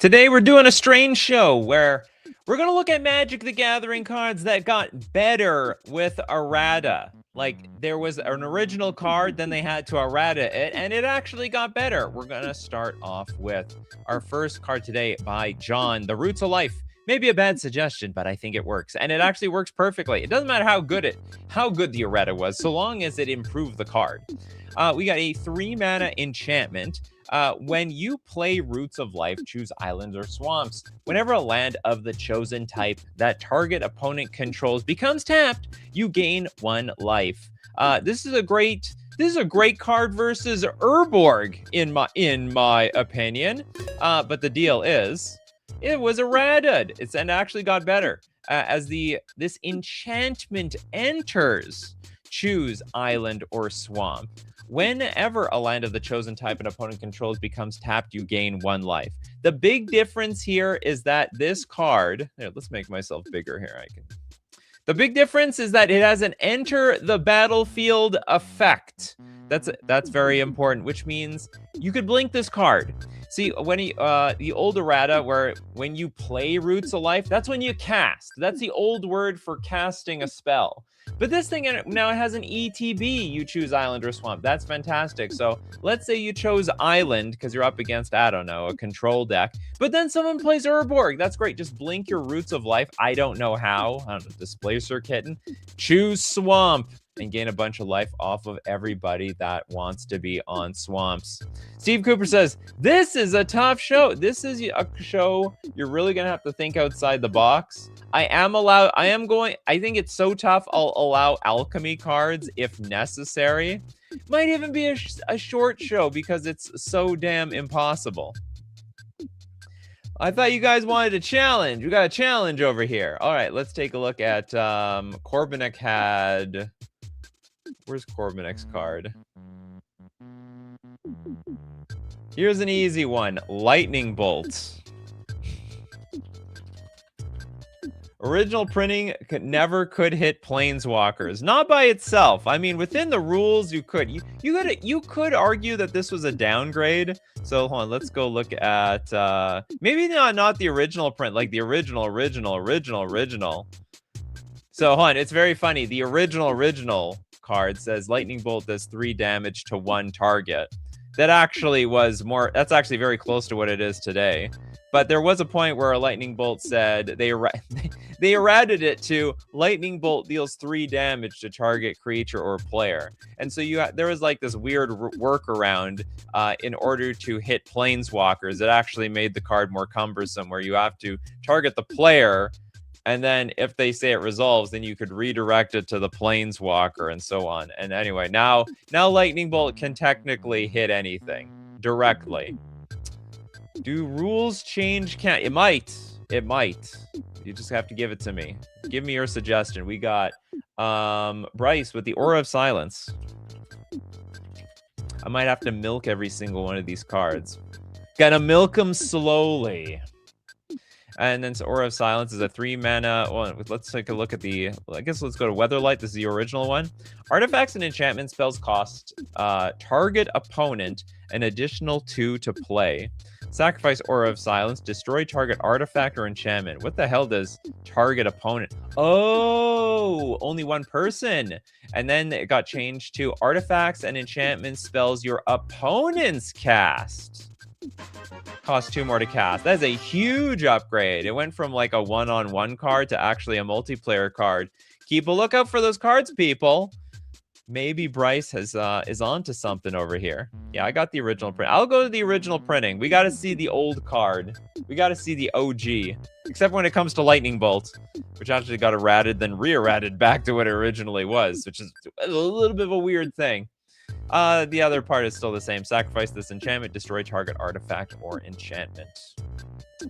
Today we're doing a strange show where we're going to look at Magic the Gathering cards that got better with Errata. Like, there was an original card, then they had to Errata it, and it actually got better. We're going to start off with our first card today by John, The Roots of Life. Maybe a bad suggestion, but I think it works. And it actually works perfectly. It doesn't matter how good the Errata was, so long as it improved the card. We got a 3-mana enchantment. When you play Roots of Life, choose islands or swamps. Whenever a land of the chosen type that target opponent controls becomes tapped, you gain 1 life. This is a great card versus Urborg, in my opinion. But the deal is, it was errated. It actually got better. As this enchantment enters, choose island or swamp. Whenever a land of the chosen type an opponent controls becomes tapped, you gain 1 life. The big difference here is that this card, here, let's make myself bigger here. The big difference is that it has an enter the battlefield effect. That's very important, which means you could blink this card. See, when the old errata, where when you play Roots of Life, that's when you cast. That's the old word for casting a spell. But this thing now has an ETB. You choose island or swamp. That's fantastic. So let's say you chose island because you're up against, I don't know, a control deck. But then someone plays Urborg. That's great. Just blink your Roots of Life. I don't know how. I don't know, Displacer Kitten. Choose swamp and gain a bunch of life off of everybody that wants to be on swamps. Steve Cooper says, this is a tough show. This is a show you're really going to have to think outside the box. I think it's so tough, I'll allow alchemy cards if necessary. Might even be a short show because it's so damn impossible. I thought you guys wanted a challenge. We got a challenge over here. All right, let's take a look at Corbinek had... Where's Corbinek's card? Here's an easy one. Lightning Bolt. Original printing never could hit planeswalkers. Not by itself. I mean, within the rules, you could. You could argue that this was a downgrade. So hold on, let's go look at maybe not the original print, like the original. So hold on, it's very funny. The original card says Lightning Bolt does 3 damage to 1 target. That actually was more. That's actually very close to what it is today. But there was a point where a Lightning Bolt said they errated it to Lightning Bolt deals 3 damage to target creature or player. And so there was like this weird workaround in order to hit planeswalkers. It actually made the card more cumbersome, where you have to target the player, and then if they say it resolves, then you could redirect it to the planeswalker and so on. And anyway, now Lightning Bolt can technically hit anything directly. Do rules change? It might. You just have to give it to me. Give me your suggestion. We got Bryce with the Aura of Silence. I might have to milk every single one of these cards. Gotta milk them slowly. And then Aura of Silence is a 3-mana. Well, let's take a look at I guess let's go to Weatherlight. This is the original one. Artifacts and enchantment spells cost target opponent an additional 2 to play. Sacrifice Aura of Silence. Destroy target artifact or enchantment. What the hell does target opponent? Oh, only 1 person. And then it got changed to artifacts and enchantment spells your opponents cast. Cost 2 more to cast. That's a huge upgrade. It went from like a 1-on-1 card to actually a multiplayer card. Keep a lookout for those cards, people. Maybe Bryce is onto something over here. Yeah, I got the original print. I'll go to the original printing. We got to see the old card. We got to see the OG. Except when it comes to Lightning Bolt, which actually got errated, then re-errated back to what it originally was, which is a little bit of a weird thing. The other part is still the same. Sacrifice this enchantment, destroy target artifact or enchantment.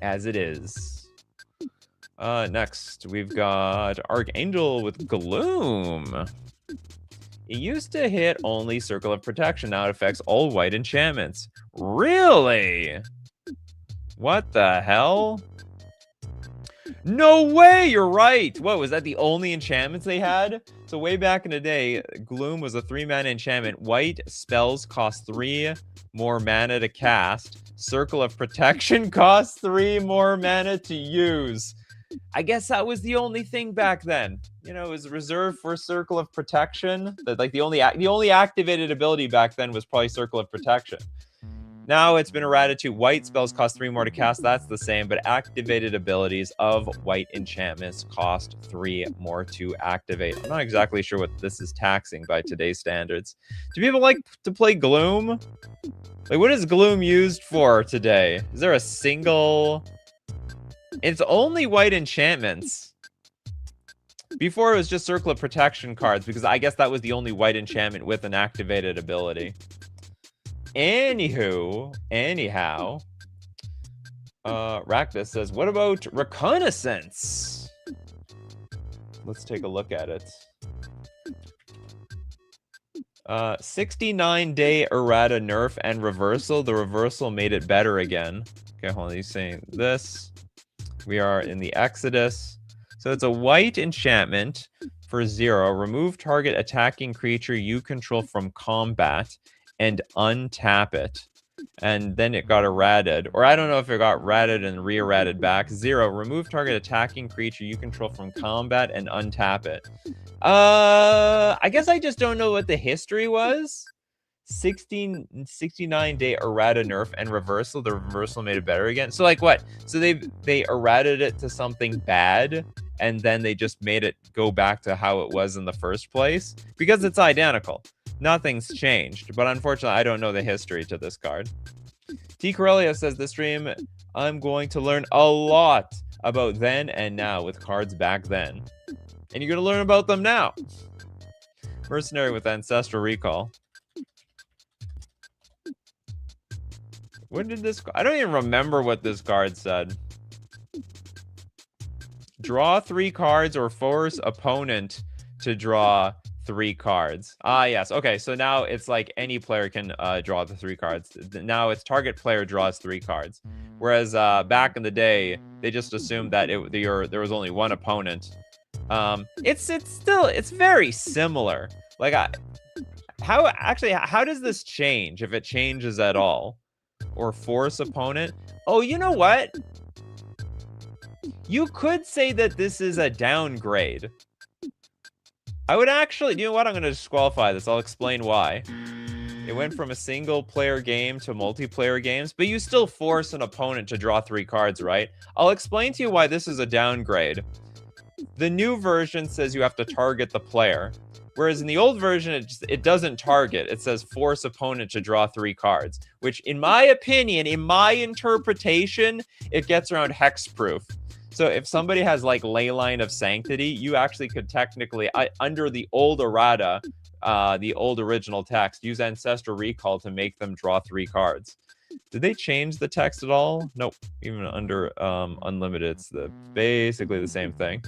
As it is. Next, we've got Archangel with Gloom. It used to hit only Circle of Protection. Now it affects all white enchantments. Really? What the hell? No way, you're right. What, was that the only enchantments they had? So way back in the day, Gloom was a 3-mana enchantment. White spells cost 3 more mana to cast. Circle of Protection costs 3 more mana to use. I guess that was the only thing back then. You know, it was reserved for Circle of Protection. Like the only activated ability back then was probably Circle of Protection. Now it's been errated to white spells cost 3 more to cast. That's the same, but activated abilities of white enchantments cost 3 more to activate. I'm not exactly sure what this is taxing by today's standards. Do people like to play Gloom? Like, what is Gloom used for today? Is there a single... It's only white enchantments. Before it was just Circle of Protection cards, because I guess that was the only white enchantment with an activated ability. Anyhow, Raktus says, what about Reconnaissance? Let's take a look at it. 69-day errata nerf and reversal. The reversal made it better again. Okay, hold on. He's saying this. We are in the Exodus. So it's a white enchantment for 0. Remove target attacking creature you control from combat and untap it. And then it got errated. Or I don't know if it got ratted and re-errated back. 0. Remove target attacking creature you control from combat and untap it. I guess I just don't know what the history was. 69-day errata nerf and reversal. The reversal made it better again. So like what? So they errated it to something bad, and then they just made it go back to how it was in the first place? Because it's identical. Nothing's changed. But unfortunately, I don't know the history to this card. T. Corellia says, this stream, I'm going to learn a lot about then and now with cards back then. And you're going to learn about them now. Mercenary with Ancestral Recall. When did this... I don't even remember what this card said. Draw 3 cards or force opponent to draw 3 cards. Ah, yes. Okay, so now it's like any player can draw the 3 cards. Now it's target player draws 3 cards. Whereas back in the day, they just assumed that there was only one opponent. It's very similar. Like, how does this change, if it changes at all? Or force opponent? Oh, you know what? You could say that this is a downgrade. I would actually... You know what? I'm going to disqualify this. I'll explain why. It went from a single-player game to multiplayer games, but you still force an opponent to draw 3 cards, right? I'll explain to you why this is a downgrade. The new version says you have to target the player. Whereas in the old version, it doesn't target. It says force opponent to draw 3 cards, which in my opinion, in my interpretation, it gets around hexproof. So if somebody has like Leyline of Sanctity, you actually could technically, under the old errata, the old original text, use Ancestral Recall to make them draw 3 cards. Did they change the text at all? Nope. Even under Unlimited, it's basically the same thing.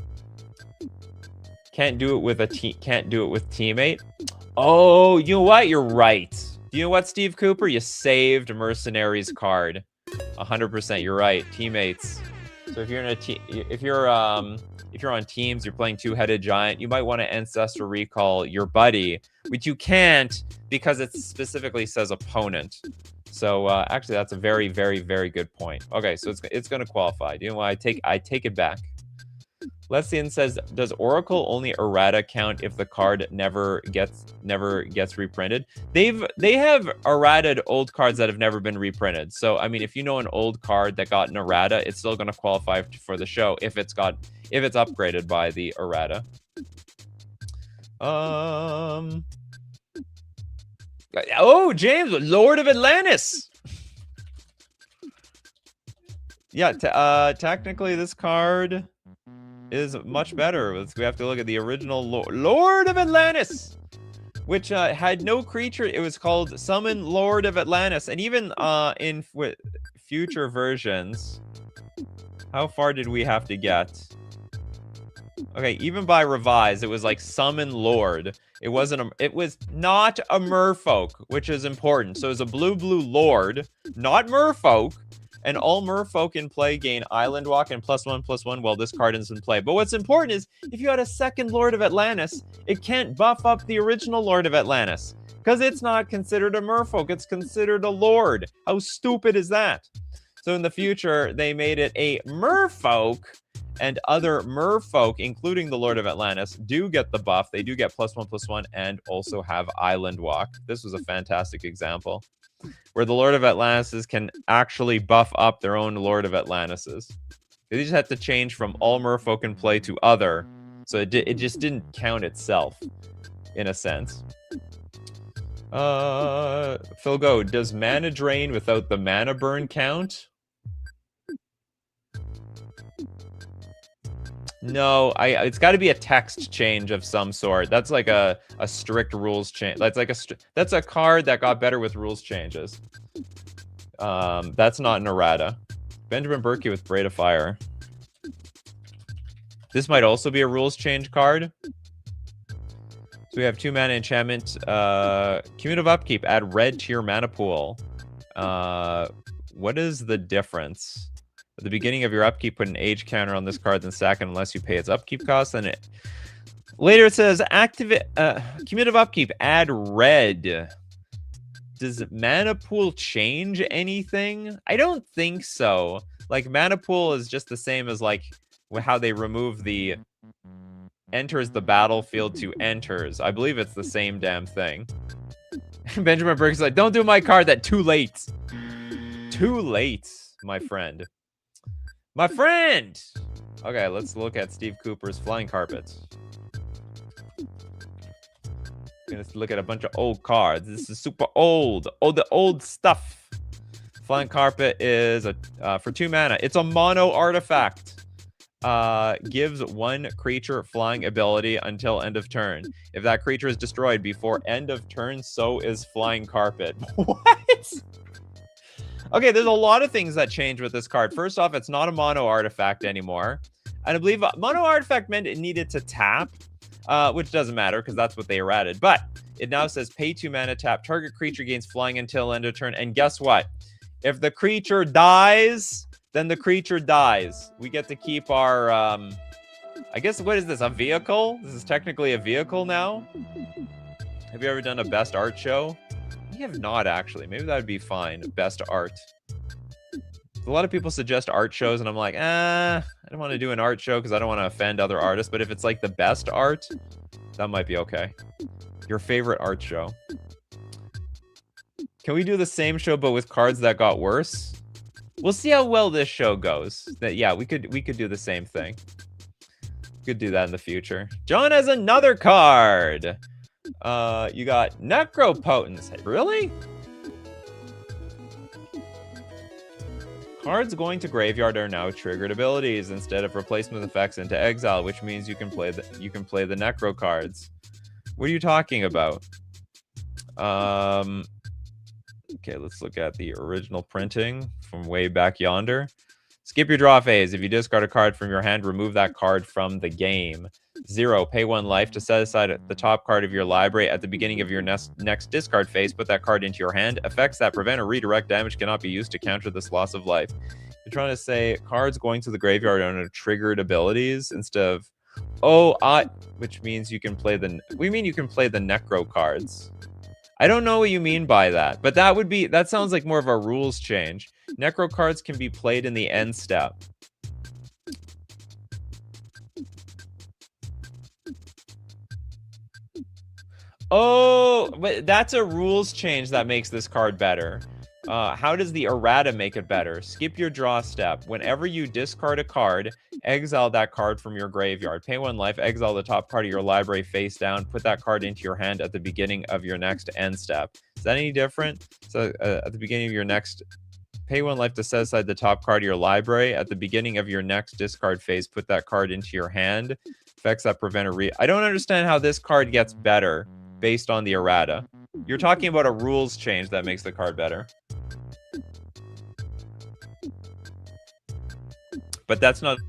Can't do it with teammate. Oh, you know what? You're right. You know what, Steve Cooper? You saved Mercenaries card. 100%. You're right. Teammates. So if you're in if you're on teams, you're playing Two-Headed Giant, you might want to Ancestral Recall your buddy, which you can't because it specifically says opponent. So actually, that's a very, very, very good point. Okay, so it's going to qualify. Do you know why I take it back? Letsian says, does Oracle only errata count if the card never gets reprinted? They have errated old cards that have never been reprinted. So I mean, if you know an old card that got an errata, it's still going to qualify for the show if it's upgraded by the errata. Oh, James, Lord of Atlantis. Yeah, technically this card is much better. We have to look at the original Lord of Atlantis, which had no creature. It was called Summon Lord of Atlantis. And even in future versions, how far did we have to get? Okay, even by Revise, it was like Summon Lord. It was not a merfolk, which is important. So it was a blue Lord, not merfolk. And all merfolk in play gain Island Walk and +1/+1 while this card is in play. But what's important is, if you had a second Lord of Atlantis, it can't buff up the original Lord of Atlantis. Because it's not considered a merfolk, it's considered a lord. How stupid is that? So in the future, they made it a merfolk, and other merfolk, including the Lord of Atlantis, do get the buff. They do get +1/+1 and also have Island Walk. This was a fantastic example where the Lord of Atlantises can actually buff up their own Lord of Atlantises. They just had to change from all merfolk in play to other, so it just didn't count itself, in a sense. Phil Go, does mana drain without the mana burn count? No, it's got to be a text change of some sort. That's like a strict rules change. That's like that's a card that got better with rules changes. That's not an errata. Benjamin Berkey with Braid of Fire. This might also be a rules change card. So we have 2 mana enchantment. Cumulative upkeep. Add red to your mana pool. What is the difference? At the beginning of your upkeep, put an age counter on this card, then sack it unless you pay its upkeep cost. Then later it says activate cumulative upkeep. Add red. Does mana pool change anything? I don't think so. Like, mana pool is just the same as like how they remove the enters the battlefield to enters. I believe it's the same damn thing. Benjamin Burke's like, don't do my card that too late. Too late, my friend. My friend! Okay, let's look at Steve Cooper's Flying Carpet. Gonna look at a bunch of old cards. This is super old. Oh, the old stuff. Flying Carpet is for 2 mana. It's a mono artifact. Gives 1 creature flying ability until end of turn. If that creature is destroyed before end of turn, so is Flying Carpet. What? Okay, there's a lot of things that change with this card. First off, it's not a mono artifact anymore. And I believe mono artifact meant it needed to tap, which doesn't matter because that's what they errated. But it now says pay 2 mana, tap, target creature gains flying until end of turn. And guess what? If the creature dies, then the creature dies. We get to keep our, I guess, what is this, a vehicle? This is technically a vehicle now? Have you ever done a best art show? We have not, actually. Maybe that would be fine. Best art. A lot of people suggest art shows, and I'm like, I don't want to do an art show because I don't want to offend other artists. But if it's like the best art, that might be okay. Your favorite art show. Can we do the same show but with cards that got worse? We'll see how well this show goes. Yeah, we could do the same thing. We could do that in the future. John has another card. You got Necropotence. Really? Cards going to graveyard are now triggered abilities instead of replacement effects into exile, which means you can play the Necro cards. What are you talking about? Okay, let's look at the original printing from way back yonder. Skip your draw phase. If you discard a card from your hand, remove that card from the game. 0. Pay 1 life to set aside the top card of your library at the beginning of your next discard phase. Put that card into your hand. Effects that prevent or redirect damage cannot be used to counter this loss of life. You're trying to say cards going to the graveyard are triggered abilities instead of... which means you can play the... We mean you can play the Necro cards. I don't know what you mean by that, but that sounds like more of a rules change. Necro cards can be played in the end step. Oh, but that's a rules change that makes this card better. How does the errata make it better? Skip your draw step. Whenever you discard a card, exile that card from your graveyard. Pay 1 life, exile the top card of your library face down. Put that card into your hand at the beginning of your next end step. Is that any different? So at the beginning of your next... Pay 1 life to set aside the top card of your library. At the beginning of your next discard phase, put that card into your hand. Effects that prevent a I don't understand how this card gets better based on the errata. You're talking about a rules change that makes the card better. But that's not...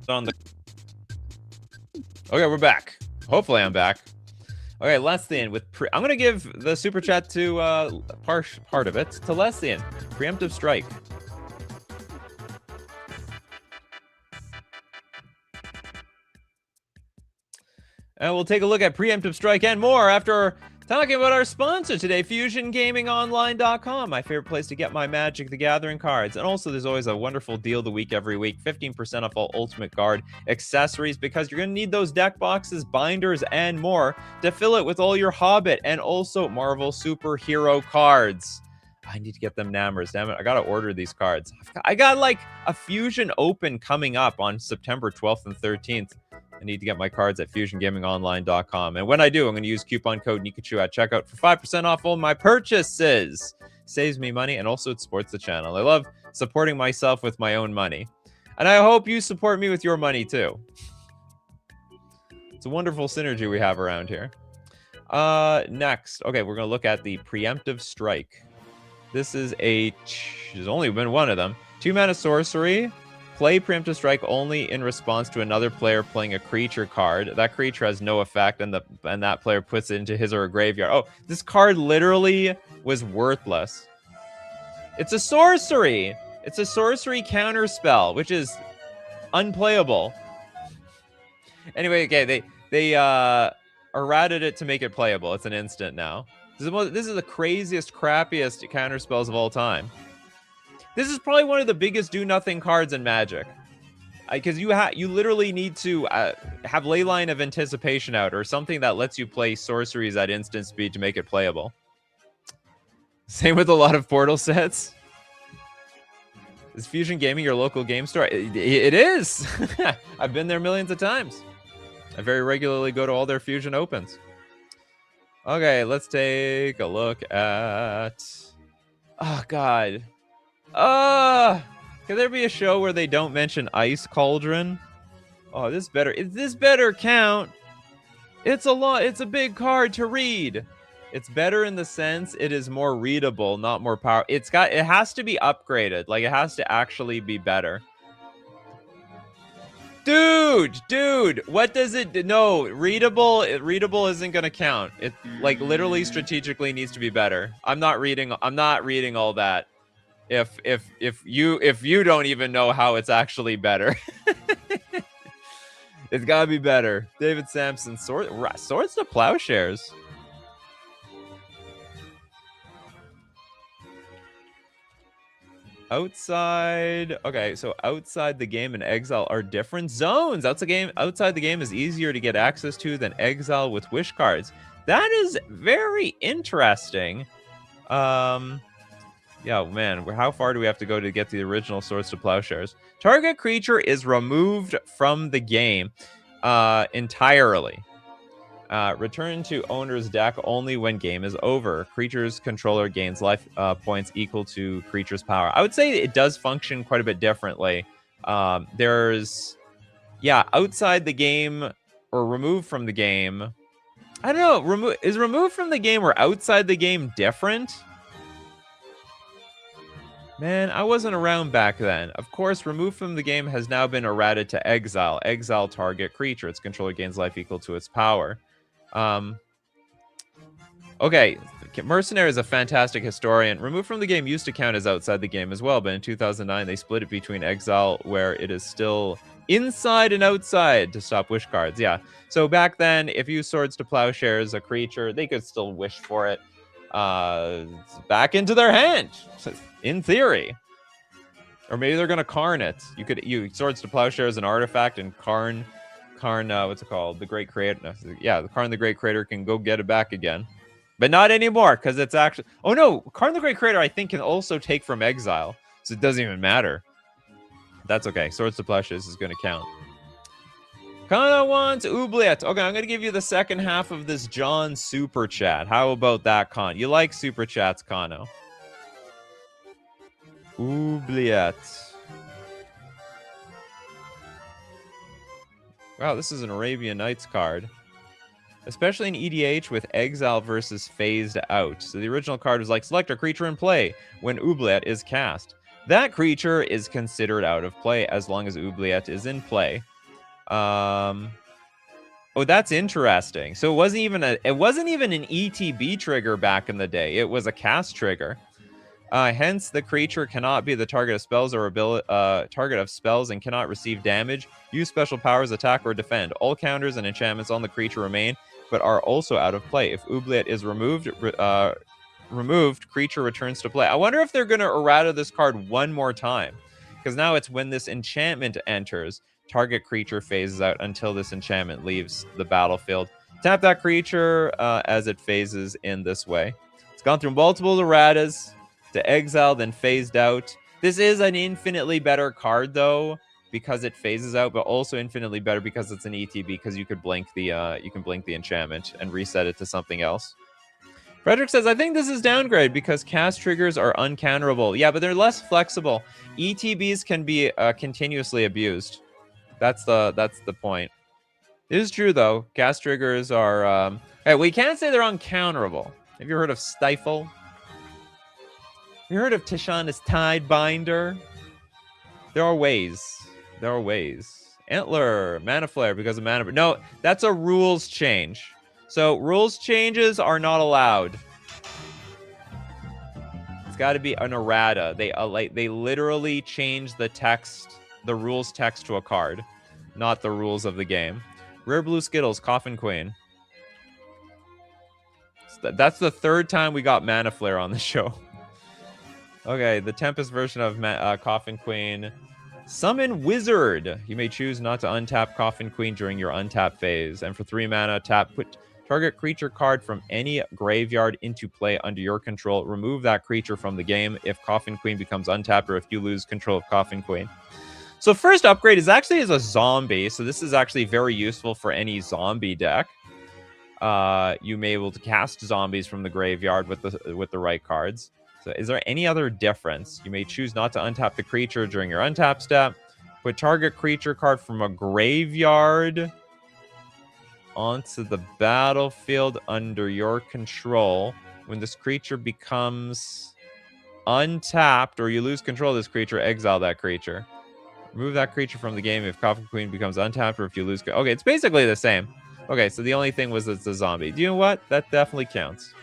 On the... Okay, we're back. Hopefully I'm back. Okay, Lestian with I'm gonna give the super chat to part of it to Lestian. Preemptive strike. And we'll take a look at preemptive strike and more after talking about our sponsor today, FusionGamingOnline.com, my favorite place to get my Magic the Gathering cards. And also, there's always a wonderful deal of the week every week, 15% off all Ultimate Guard accessories, because you're going to need those deck boxes, binders, and more to fill it with all your Hobbit and also Marvel superhero cards. I need to get them Nammers. Damn it, I got to order these cards. I got like a Fusion Open coming up on September 12th and 13th. I need to get my cards at FusionGamingOnline.com. And when I do, I'm going to use coupon code Nikachu at checkout for 5% off all my purchases. Saves me money, and also it supports the channel. I love supporting myself with my own money. And I hope you support me with your money, too. It's a wonderful synergy we have around here. Next. Okay, we're going to look at the Preemptive Strike. This is there's only been one of them. 2-mana sorcery. Play Preemptive Strike only in response to another player playing a creature card. That creature has no effect, and that player puts it into his or her graveyard. Oh, this card literally was worthless. It's a sorcery. It's a sorcery counter spell, which is unplayable. Anyway, okay, they errated it to make it playable. It's an instant now. This is the craziest, crappiest counter spells of all time. This is probably one of the biggest do-nothing cards in Magic. Because you literally need to have Leyline of Anticipation out, or something that lets you play sorceries at instant speed to make it playable. Same with a lot of Portal sets. Is Fusion Gaming your local game store? It is! I've been there millions of times. I very regularly go to all their Fusion Opens. Okay, let's take a look at... Oh, God. Can there be a show where they don't mention Ice Cauldron? Oh, this better count. It's a big card to read. It's better in the sense it is more readable, not more power. It has to be upgraded. Like, it has to actually be better. Dude, what does it... No, readable isn't gonna count. It, like, literally strategically needs to be better. I'm not reading all that. If you don't even know how it's actually better. It's gotta be better. David Sampson, Swords to Plowshares. Outside. Okay, so outside the game and Exile are different zones. Outside the game is easier to get access to than Exile with wish cards. That is very interesting. Yeah, man, how far do we have to go to get the original Swords to Plowshares? Target creature is removed from the game entirely. Return to owner's deck only when game is over. Creature's controller gains life points equal to creature's power. I would say it does function quite a bit differently. Outside the game or removed from the game. I don't know. Is removed from the game or outside the game different? Man, I wasn't around back then. Of course, removed from the game has now been errated to Exile. Exile target creature. Its controller gains life equal to its power. Okay, Mercenary is a fantastic historian. Removed from the game used to count as outside the game as well, but in 2009 they split it between Exile, where it is still inside and outside to stop wish cards. Yeah, so back then, if you Swords to Plowshares a creature, they could still wish for it back into their hand, in theory. Or maybe they're gonna Karn it. You Swords to Plowshares an artifact, and Karn, what's it called? The Great Creator. No, yeah, the Karn the Great Creator can go get it back again. But not anymore, because it's actually... Oh no, Karn the Great Creator, I think, can also take from Exile. So it doesn't even matter. That's okay. Swords to Plowshares is going to count. Kano wants Oubliette. Okay, I'm going to give you the second half of this John Super Chat. How about that, Con? You like Super Chats, Kano? Oubliette. Wow, this is an Arabian Nights card. Especially in EDH with Exile versus Phased Out. So the original card was like, select a creature in play when Oubliette is cast. That creature is considered out of play as long as Oubliette is in play. Oh, that's interesting. So it wasn't even an ETB trigger back in the day. It was a cast trigger. Hence, the creature cannot be the target of spells or target of spells and cannot receive damage, use special powers, attack, or defend. All counters and enchantments on the creature remain, but are also out of play. If Oubliette is removed, creature returns to play. I wonder if they're going to errata this card one more time, because now it's when this enchantment enters, target creature phases out until this enchantment leaves the battlefield. Tap that creature as it phases in this way. It's gone through multiple erratas to exile, then phased out. This is an infinitely better card, though, because it phases out, but also infinitely better because it's an ETB, because you could blink the enchantment and reset it to something else. Frederick says, I think this is downgrade because cast triggers are uncounterable. Yeah, but they're less flexible. ETBs can be continuously abused. That's the point. It is true, though. Cast triggers are... Hey, we can't say they're uncounterable. Have you heard of Stifle? Have you heard of Tishana's Tidebinder? There are ways. There are ways. Antler, Mana Flare because of Mana... No, that's a rules change. So rules changes are not allowed. It's got to be an errata. They literally change the text, the rules text to a card, not the rules of the game. Rare Blue Skittles, Coffin Queen. That's the third time we got Mana Flare on the show. Okay, the Tempest version of Coffin Queen. Summon Wizard. You may choose not to untap Coffin Queen during your untap phase. And for 3 mana, put target creature card from any graveyard into play under your control. Remove that creature from the game if Coffin Queen becomes untapped or if you lose control of Coffin Queen. So first upgrade is actually as a zombie. So this is actually very useful for any zombie deck. You may be able to cast zombies from the graveyard with the right cards. So is there any other difference? You may choose not to untap the creature during your untap step. Put target creature card from a graveyard onto the battlefield under your control. When this creature becomes untapped or you lose control of this creature, exile that creature. Remove that creature from the game if Coffin Queen becomes untapped or if you lose... Okay, it's basically the same. Okay, so the only thing was it's a zombie. Do you know what? That definitely counts.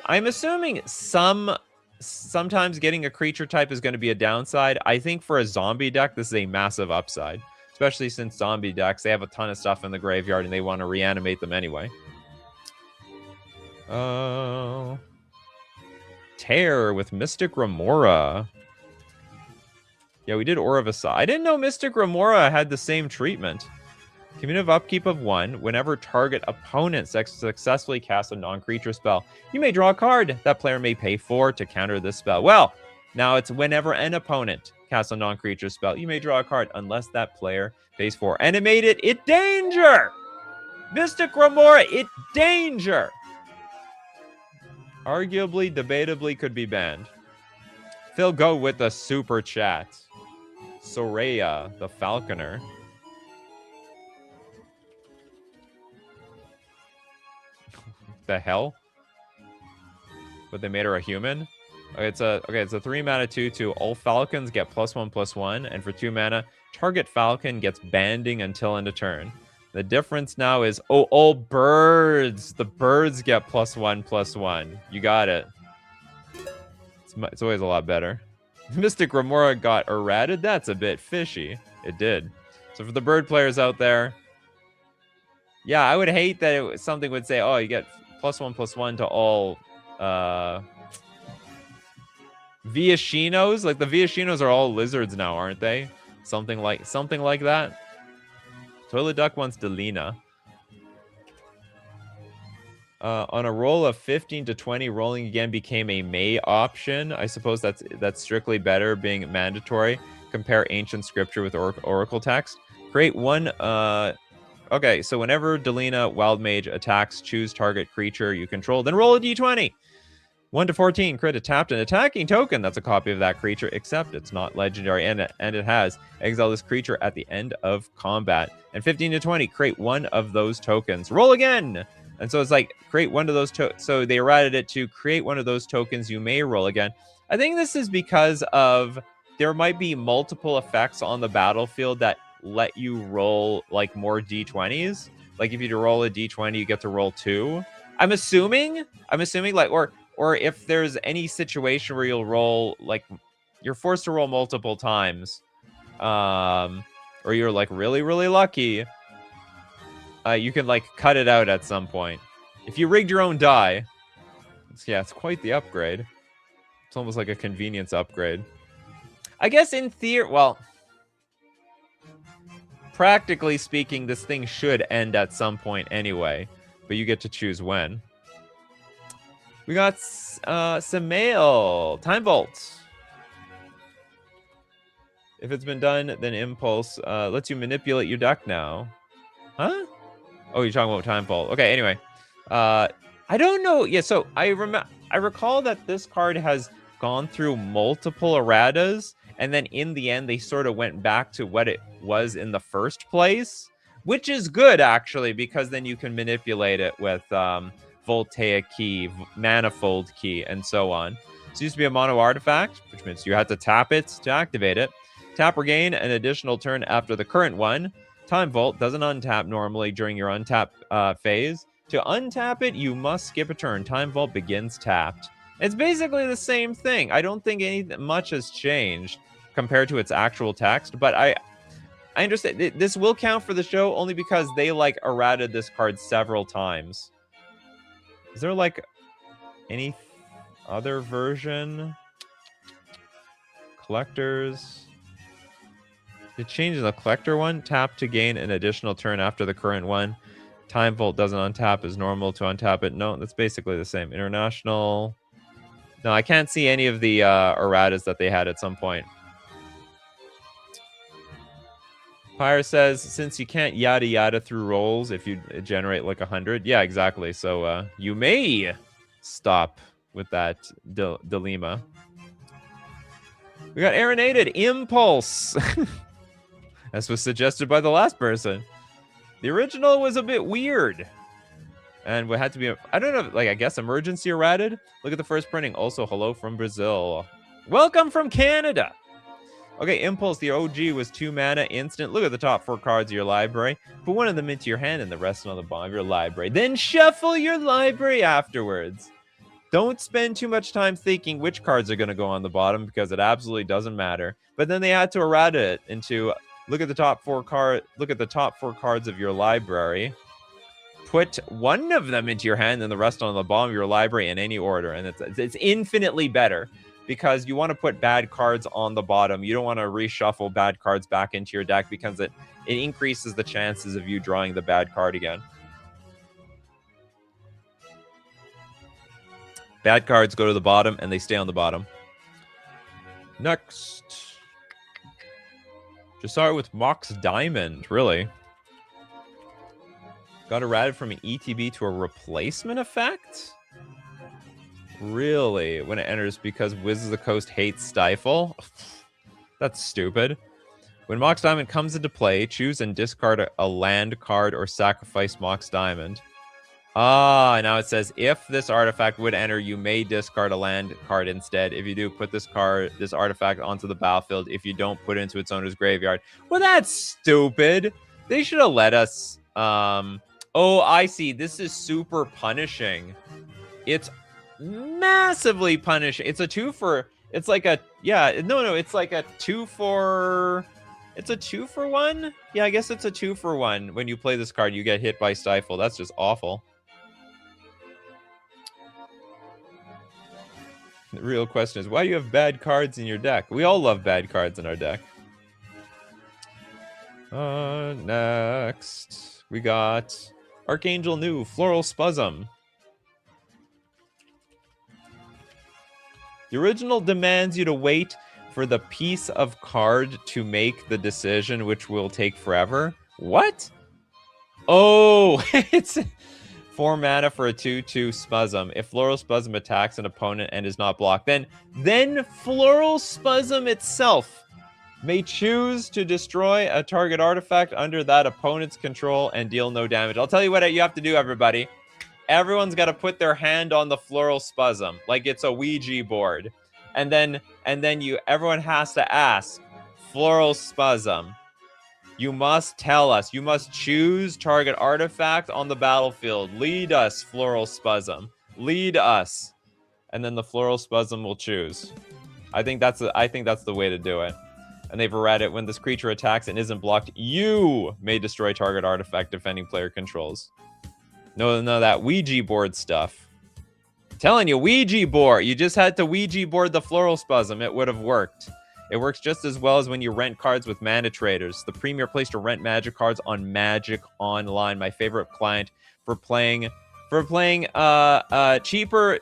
I'm assuming sometimes getting a creature type is going to be a downside. I think for a zombie deck, this is a massive upside. Especially since zombie decks, they have a ton of stuff in the graveyard and they want to reanimate them anyway. Tear with Mystic Remora. Yeah, we did Aura of Asa. I didn't know Mystic Remora had the same treatment. Cumulative upkeep of 1. Whenever target opponent successfully casts a non-creature spell, you may draw a card. That player may pay 4 to counter this spell. Well, now it's whenever an opponent casts a non-creature spell, you may draw a card unless that player pays 4. And it made it danger! Mystic Remora, it danger! Arguably, debatably could be banned. Phil Go with the super chat. Soraya, the Falconer. The hell? But they made her a human? Okay, it's a 3-mana 2/2. All Falcons get +1/+1, and for 2 mana, target Falcon gets banding until end of turn. The difference now is all birds. The birds get +1/+1. You got it. It's always a lot better. Mystic Remora got errated. That's a bit fishy. It did. So for the bird players out there, yeah, I would hate that something would say, oh, you get +1/+1 to all Viashinos. Like the Viashinos are all lizards now, aren't they? Something like that. Toilet Duck wants Delina. On a roll of 15 to 20, rolling again became a May option. I suppose that's strictly better, being mandatory. Compare ancient scripture with oracle text. Create one. Okay, so whenever Delina Wild Mage attacks, choose target creature you control, then roll a d20. 1 to 14, create a tapped and attacking token that's a copy of that creature, except it's not legendary, and it has exile this creature at the end of combat. And 15 to 20, create one of those tokens. Roll again! And so it's like, create one of those so they errated it to create one of those tokens, you may roll again. I think this is because of there might be multiple effects on the battlefield that let you roll like more d20s. Like if you roll a d20, you get to roll 2. I'm assuming like, or if there's any situation where you'll roll like you're forced to roll multiple times, or you're like really lucky, you can like cut it out at some point. If you rigged your own die, it's quite the upgrade. It's almost like a convenience upgrade. I guess in theory, well, practically speaking, this thing should end at some point anyway, but you get to choose when. We got some mail. Time Vault. If it's been done, then Impulse lets you manipulate your deck now. Huh? Oh, you're talking about Time Vault. Okay, anyway. I don't know. Yeah, so I recall that this card has gone through multiple erratas, and then in the end, they sort of went back to what it was in the first place, which is good, actually, because then you can manipulate it with Voltaic Key, Manifold Key, and so on. So it used to be a mono artifact, which means you had to tap it to activate it. Tap or gain an additional turn after the current one. Time Vault doesn't untap normally during your untap phase. To untap it, you must skip a turn. Time Vault begins tapped. It's basically the same thing. I don't think much has changed compared to its actual text, but I understand. This will count for the show only because they like errated this card several times. Is there like any other version? Collectors. It changes the collector one. Tap to gain an additional turn after the current one. Time Vault doesn't untap as normal to untap it. No, that's basically the same. International. No, I can't see any of the erratas that they had at some point. Pyre says, since you can't yada yada through rolls if you generate like 100. Yeah, exactly. So you may stop with that dilemma. We got Aeronated Impulse. As was suggested by the last person. The original was a bit weird. And what had to be, I don't know, like, I guess emergency errated? Look at the first printing. Also, hello from Brazil. Welcome from Canada. Okay, Impulse, the OG was 2 mana instant. Look at the top 4 cards of your library. Put one of them into your hand and the rest on the bottom of your library. Then shuffle your library afterwards. Don't spend too much time thinking which cards are going to go on the bottom because it absolutely doesn't matter. But then they had to errata it into... Look at the top 4 cards of your library. Put one of them into your hand and the rest on the bottom of your library in any order. And it's infinitely better because you want to put bad cards on the bottom. You don't want to reshuffle bad cards back into your deck because it increases the chances of you drawing the bad card again. Bad cards go to the bottom and they stay on the bottom. Next. Just started with Mox Diamond, really. Got errated from an ETB to a replacement effect? Really? When it enters because Wizards of the Coast hates Stifle? That's stupid. When Mox Diamond comes into play, choose and discard a land card or sacrifice Mox Diamond. Ah, now it says, if this artifact would enter, you may discard a land card instead. If you do, put this artifact onto the battlefield. If you don't, put it into its owner's graveyard. Well, that's stupid. They should have let us... Oh, I see. This is super punishing. It's massively punishing. It's a 2 for... It's like a... Yeah, no, it's like a 2 for... It's a 2 for 1? Yeah, I guess it's a 2 for 1. When you play this card, you get hit by Stifle. That's just awful. The real question is, why do you have bad cards in your deck? We all love bad cards in our deck. Next, we got Archangel New, Floral Spasm. The original demands you to wait for the piece of card to make the decision, which will take forever. What? Oh, it's 4 mana for a 2/2 Spasm. If Floral Spasm attacks an opponent and is not blocked, then Floral Spasm itself may choose to destroy a target artifact under that opponent's control and deal no damage. I'll tell you what you have to do, everybody. Everyone's got to put their hand on the Floral Spasm like it's a Ouija board. And then everyone has to ask, Floral Spasm, You must tell us. You must choose target artifact on the battlefield. Lead us, Floral Spasm. Lead us. And then the Floral Spasm will choose. I think that's the way to do it. And they've read it. When this creature attacks and isn't blocked, you may destroy target artifact defending player controls. No, that Ouija board stuff. Telling you, Ouija board. You just had to Ouija board the Floral Spasm. It would have worked. It works just as well as when you rent cards with Mana Traders, the premier place to rent Magic cards on Magic Online. My favorite client for playing cheaper.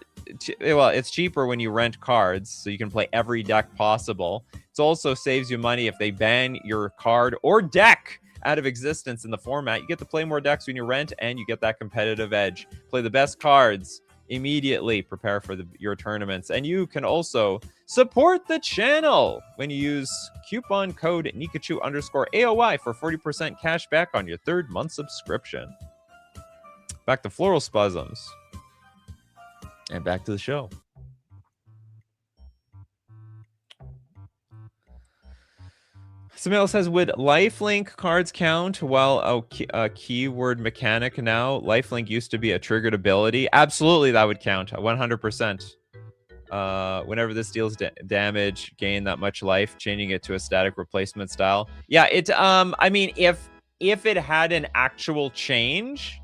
Well, it's cheaper when you rent cards, so you can play every deck possible. It also saves you money if they ban your card or deck out of existence in the format. You get to play more decks when you rent, and you get that competitive edge. Play the best cards immediately. Prepare for your tournaments, and you can also support the channel when you use coupon code Nikachu_AOI for 40% cash back on your 3rd month subscription. Back to Floral Spasms. And back to the show. Samil says, would lifelink cards count while a keyword mechanic now? Lifelink used to be a triggered ability. Absolutely, that would count. 100%. Whenever this deals damage, gain that much life, changing it to a static replacement style. Yeah, it. I mean, if it had an actual change,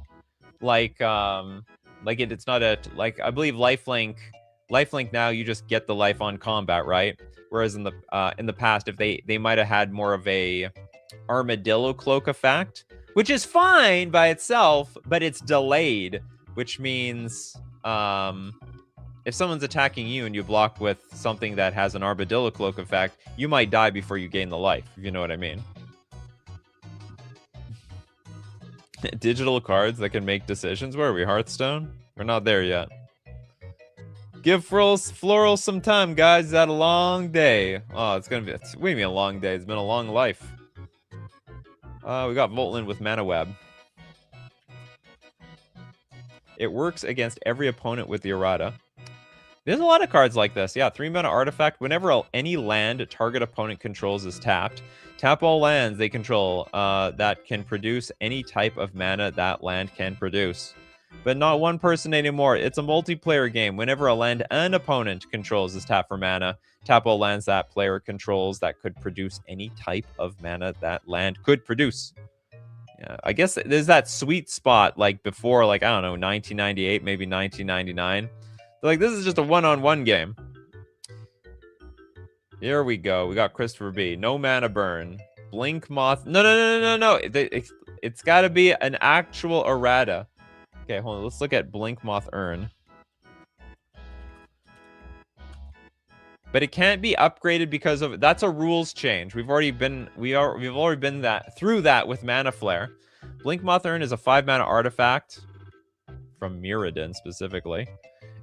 like it's not a I believe lifelink now you just get the life on combat, right? Whereas in the past, if they might have had more of a armadillo cloak effect, which is fine by itself, but it's delayed, which means if someone's attacking you and you block with something that has an armadillo cloak effect, you might die before you gain the life, if you know what I mean. Digital cards that can make decisions. Where are we, Hearthstone? We're not there yet. Give Floral some time, guys. It's had a long day. Oh, it's gonna be. What do you mean a long day? It's been a long life. We got Voltland with Mana Web. It works against every opponent with the Errata. There's a lot of cards like this. Yeah, 3-mana artifact. Whenever any land target opponent controls is tapped, tap all lands they control that can produce any type of mana that land can produce. But not one person anymore. It's a multiplayer game. Whenever a land an opponent controls is tapped for mana, tap all lands that player controls that could produce any type of mana that land could produce. Yeah, I guess there's that sweet spot like before, like, I don't know, 1998, maybe 1999. Like, this is just a one-on-one game. Here we go. We got Christopher B. No mana burn. Blink Moth. No. It's got to be an actual errata. Okay, hold on. Let's look at Blink Moth Urn. But it can't be upgraded because of that's a rules change. We've already been through that with Mana Flare. Blink Moth Urn is a 5-mana artifact from Mirrodin specifically.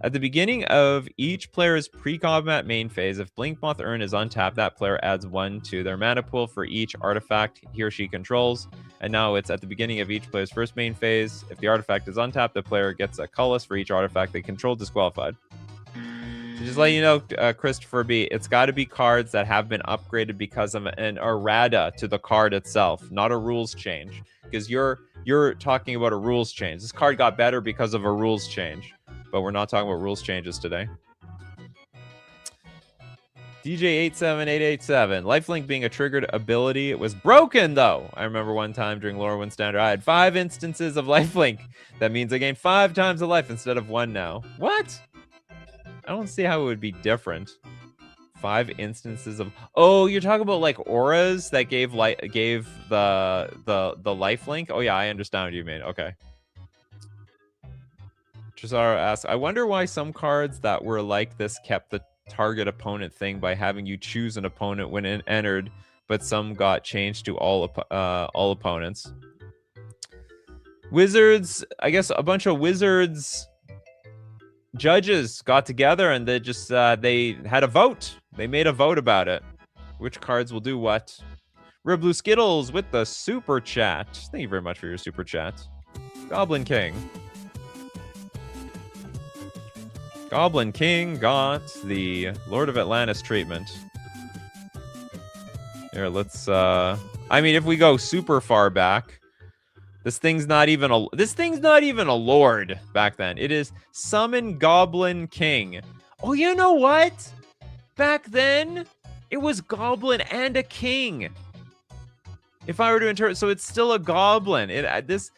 At the beginning of each player's pre-combat main phase, if Blink Moth Urn is untapped, that player adds 1 to their mana pool for each artifact he or she controls. And now it's at the beginning of each player's first main phase. If the artifact is untapped, the player gets a colorless for each artifact they control disqualified. So just let you know, Christopher B, it's got to be cards that have been upgraded because of an errata to the card itself, not a rules change. Because you're talking about a rules change. This card got better because of a rules change. But we're not talking about rules changes today. DJ87887. Lifelink being a triggered ability. It was broken, though. I remember one time during Lorwyn Standard, I had 5 instances of lifelink. That means I gained 5 times the life instead of 1 now. What? I don't see how it would be different. 5 instances of... Oh, you're talking about, like, auras that gave the lifelink? Oh, yeah, I understand what you mean. Okay. Tresara asks, I wonder why some cards that were like this kept the target opponent thing by having you choose an opponent when it entered, but some got changed to all opponents. Wizards, I guess a bunch of Wizards judges got together and they just they had a vote. They made a vote about it. Which cards will do what? Red Blue Skittles with the super chat. Thank you very much for your super chat. Goblin King. Goblin King got the Lord of Atlantis treatment. Here, let's I mean, if we go super far back, this thing's not even a lord back then. It is Summon Goblin King. Oh, you know what? Back then, it was Goblin and a King. If I were to interpret, so it's still a Goblin. This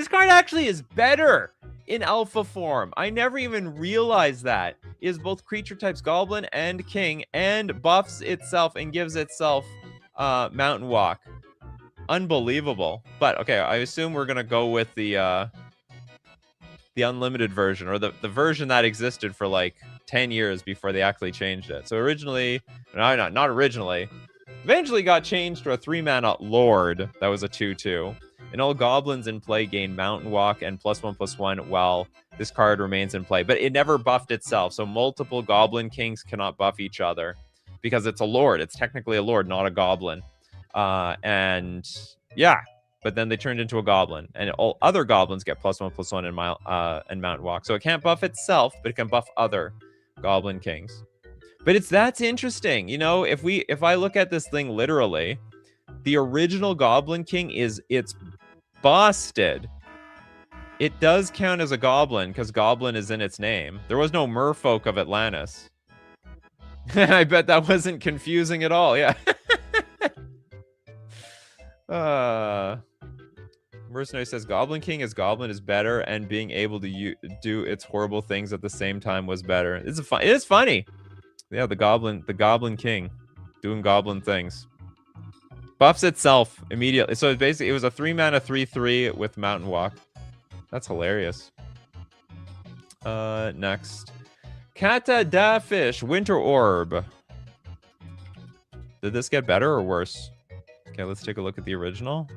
card actually is better in alpha form. I never even realized that. It is both creature types Goblin and King, and buffs itself and gives itself Mountain Walk. Unbelievable. But okay, I assume we're gonna go with the unlimited version, or the version that existed for like 10 years before they actually changed it. So originally, not originally, eventually got changed to a 3-mana Lord that was a 2/2. And all goblins in play gain Mountain Walk and +1/+1 while this card remains in play. But it never buffed itself, so multiple Goblin Kings cannot buff each other because it's a Lord. It's technically a Lord, not a Goblin. And yeah, but then they turned into a Goblin, and all other Goblins get +1/+1 and Mountain Walk. So it can't buff itself, but it can buff other Goblin Kings. But that's interesting. You know, if I look at this thing literally, the original Goblin King it's busted. It does count as a Goblin because Goblin is in its name. There was no Merfolk of Atlantis. I bet that wasn't confusing at all. Yeah. Mercenary says Goblin King as Goblin is better, and being able to do its horrible things at the same time was better. It is funny. Yeah, the Goblin King doing Goblin things. Buffs itself immediately. So it was a 3-mana 3/3 with Mountain Walk. That's hilarious. Next. Kata Da Fish, Winter Orb. Did this get better or worse? Okay, let's take a look at the original.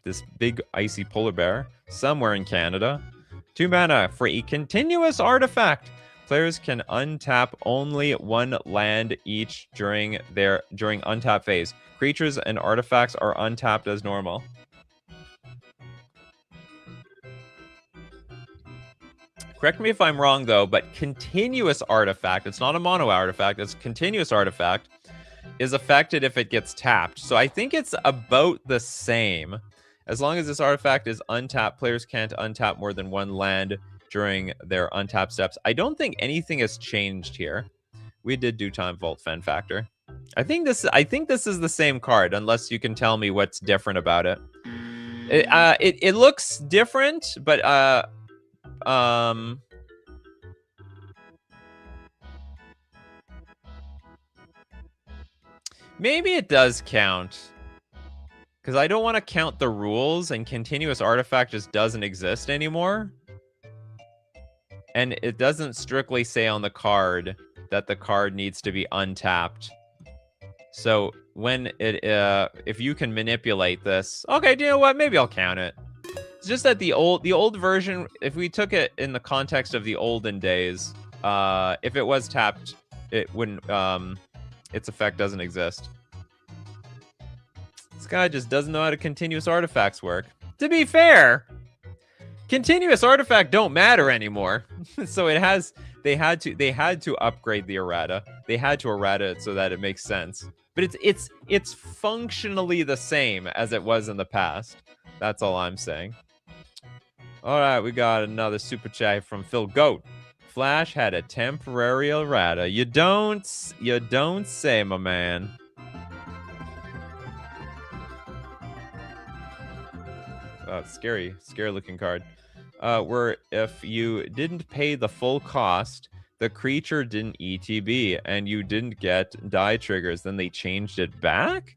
This big icy polar bear somewhere in Canada. 2 mana for a continuous artifact. Players can untap only one land each during untap phase. Creatures and artifacts are untapped as normal. Correct me if I'm wrong, though, but continuous artifact, it's not a mono artifact, it's continuous artifact, is affected if it gets tapped. So I think it's about the same. As long as this artifact is untapped, players can't untap more than one land during their untap steps. I don't think anything has changed here. We did do Time Vault Fen Factor. I think this is the same card, unless you can tell me what's different about it. It looks different, but maybe it does count. Because I don't want to count the rules, and continuous artifact just doesn't exist anymore. And it doesn't strictly say on the card that the card needs to be untapped. So when if you can manipulate this, okay, do you know what? Maybe I'll count it. It's just that the old version, if we took it in the context of the olden days, if it was tapped, it wouldn't. Its effect doesn't exist. This guy just doesn't know how to continuous artifacts work. To be fair, continuous artifact don't matter anymore. So they had to upgrade the errata. They had to errata it so that it makes sense. But it's functionally the same as it was in the past. That's all I'm saying. All right, we got another super chat from Phil Goat. Flash had a temporary errata. You don't say, my man. Scary looking card. Where if you didn't pay the full cost, the creature didn't ETB, and you didn't get die triggers, then they changed it back?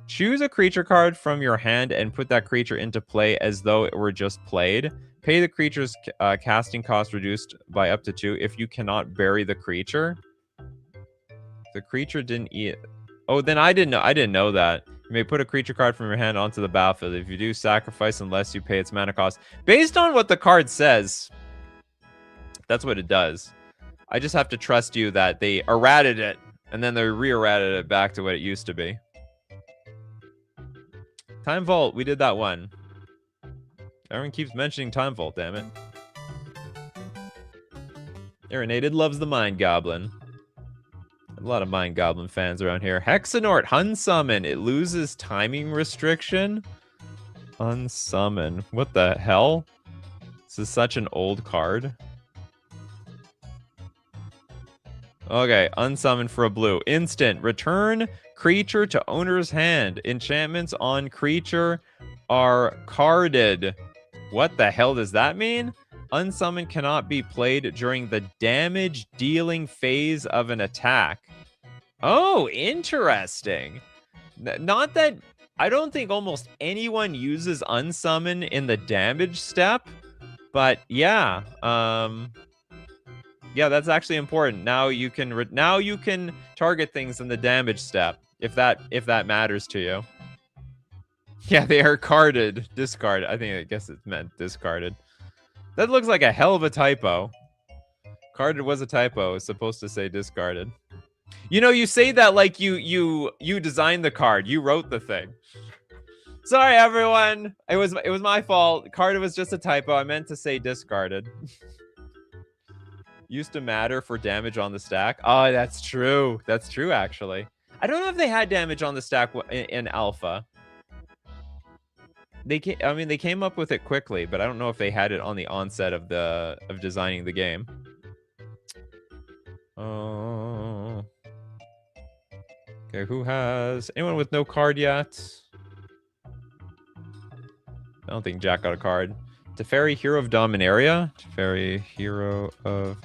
Choose a creature card from your hand and put that creature into play as though it were just played. Pay the creature's casting cost reduced by up to 2 if you cannot bury the creature. The creature didn't eat. Oh, then I didn't know that. You may put a creature card from your hand onto the battlefield. If you do, sacrifice unless you pay its mana cost. Based on what the card says, that's what it does. I just have to trust you that they errated it, and then they re-errated it back to what it used to be. Time Vault, we did that one. Everyone keeps mentioning Time Vault, damn it. Irrinated loves the Mind Goblin. A lot of Mind Goblin fans around here. Hexanort, Unsummon. It loses timing restriction. Unsummon. What the hell? This is such an old card. Okay, unsummon for a blue. Instant. Return creature to owner's hand. Enchantments on creature are carded. What the hell does that mean? Unsummon cannot be played during the damage dealing phase of an attack. Oh, interesting. Not that... I don't think almost anyone uses unsummon in the damage step, but yeah, yeah, that's actually important. Now you can target things in the damage step if that matters to you. Yeah, they are carded, discarded. I guess it meant discarded. That looks like a hell of a typo. Carded was a typo. It's supposed to say discarded. You know, you say that like you designed the card. You wrote the thing. Sorry, everyone. It was my fault. Carded was just a typo. I meant to say discarded. Used to matter for damage on the stack. Oh, that's true. That's true, actually. I don't know if they had damage on the stack in alpha. They came up with it quickly, but I don't know if they had it on the onset of designing the game. Oh. Okay, who has anyone with no card yet? I don't think Jack got a card. Teferi, Hero of Dominaria. Teferi, Hero of...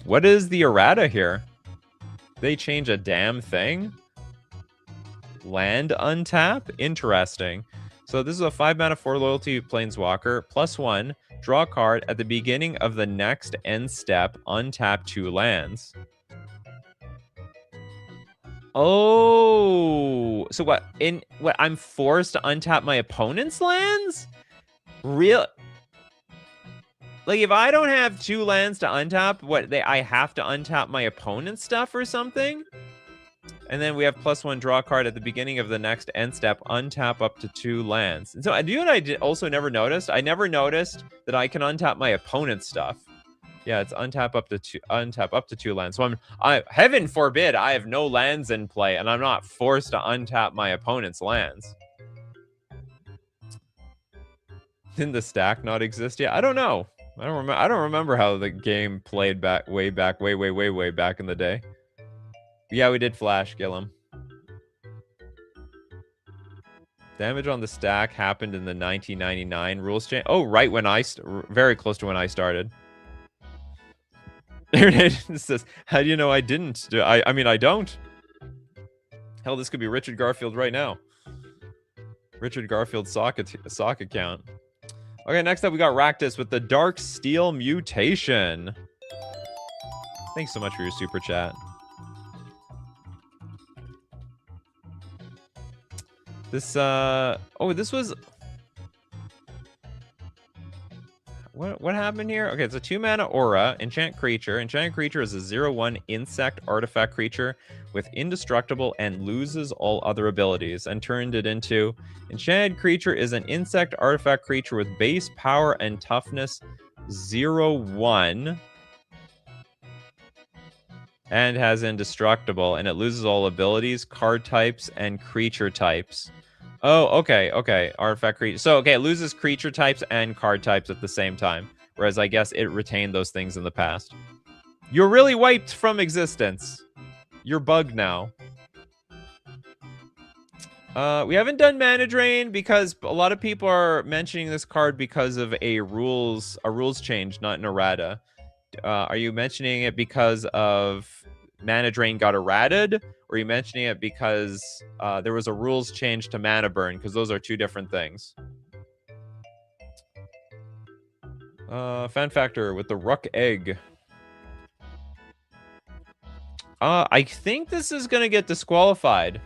What is the errata here? They change a damn thing? Land untap? Interesting. So this is a 5-mana 4 loyalty planeswalker. +1. Draw a card at the beginning of the next end step. Untap 2 lands. Oh, so what? I'm forced to untap my opponent's lands? Real? Like if I don't have 2 lands to untap, I have to untap my opponent's stuff or something? And then we have +1 draw card at the beginning of the next end step, untap up to 2 lands. And so, do you know what I also never noticed? I never noticed that I can untap my opponent's stuff. Yeah, it's untap up to 2 lands. So heaven forbid I have no lands in play and I'm not forced to untap my opponent's lands. Didn't the stack not exist yet? I don't know. I don't remember how the game played way back in the day. Yeah, we did flash Gillum. Damage on the stack happened in the 1999 rules change. Oh, right when very close to when I started. It says, how do you know I didn't? I mean, I don't. Hell, this could be Richard Garfield right now. Richard Garfield sock account. Okay, next up we got Raktus with the Dark Steel Mutation. Thanks so much for your super chat. This, this was... What happened here? Okay, it's a 2-mana aura, enchant creature. Enchanted creature is a 0/1 insect artifact creature with indestructible and loses all other abilities, and turned it into enchanted creature is an insect artifact creature with base power and toughness 0/1 and has indestructible, and it loses all abilities, card types, and creature types. Oh, okay. Artifact creature. So, okay, it loses creature types and card types at the same time. Whereas I guess it retained those things in the past. You're really wiped from existence. You're bugged now. We haven't done Mana Drain because a lot of people are mentioning this card because of a rules change, not an errata. Are you mentioning it because of Mana Drain got errated? Or are you mentioning it because there was a rules change to Mana Burn? Because those are 2 different things. Fan Factor with the Ruck Egg. I think this is going to get disqualified.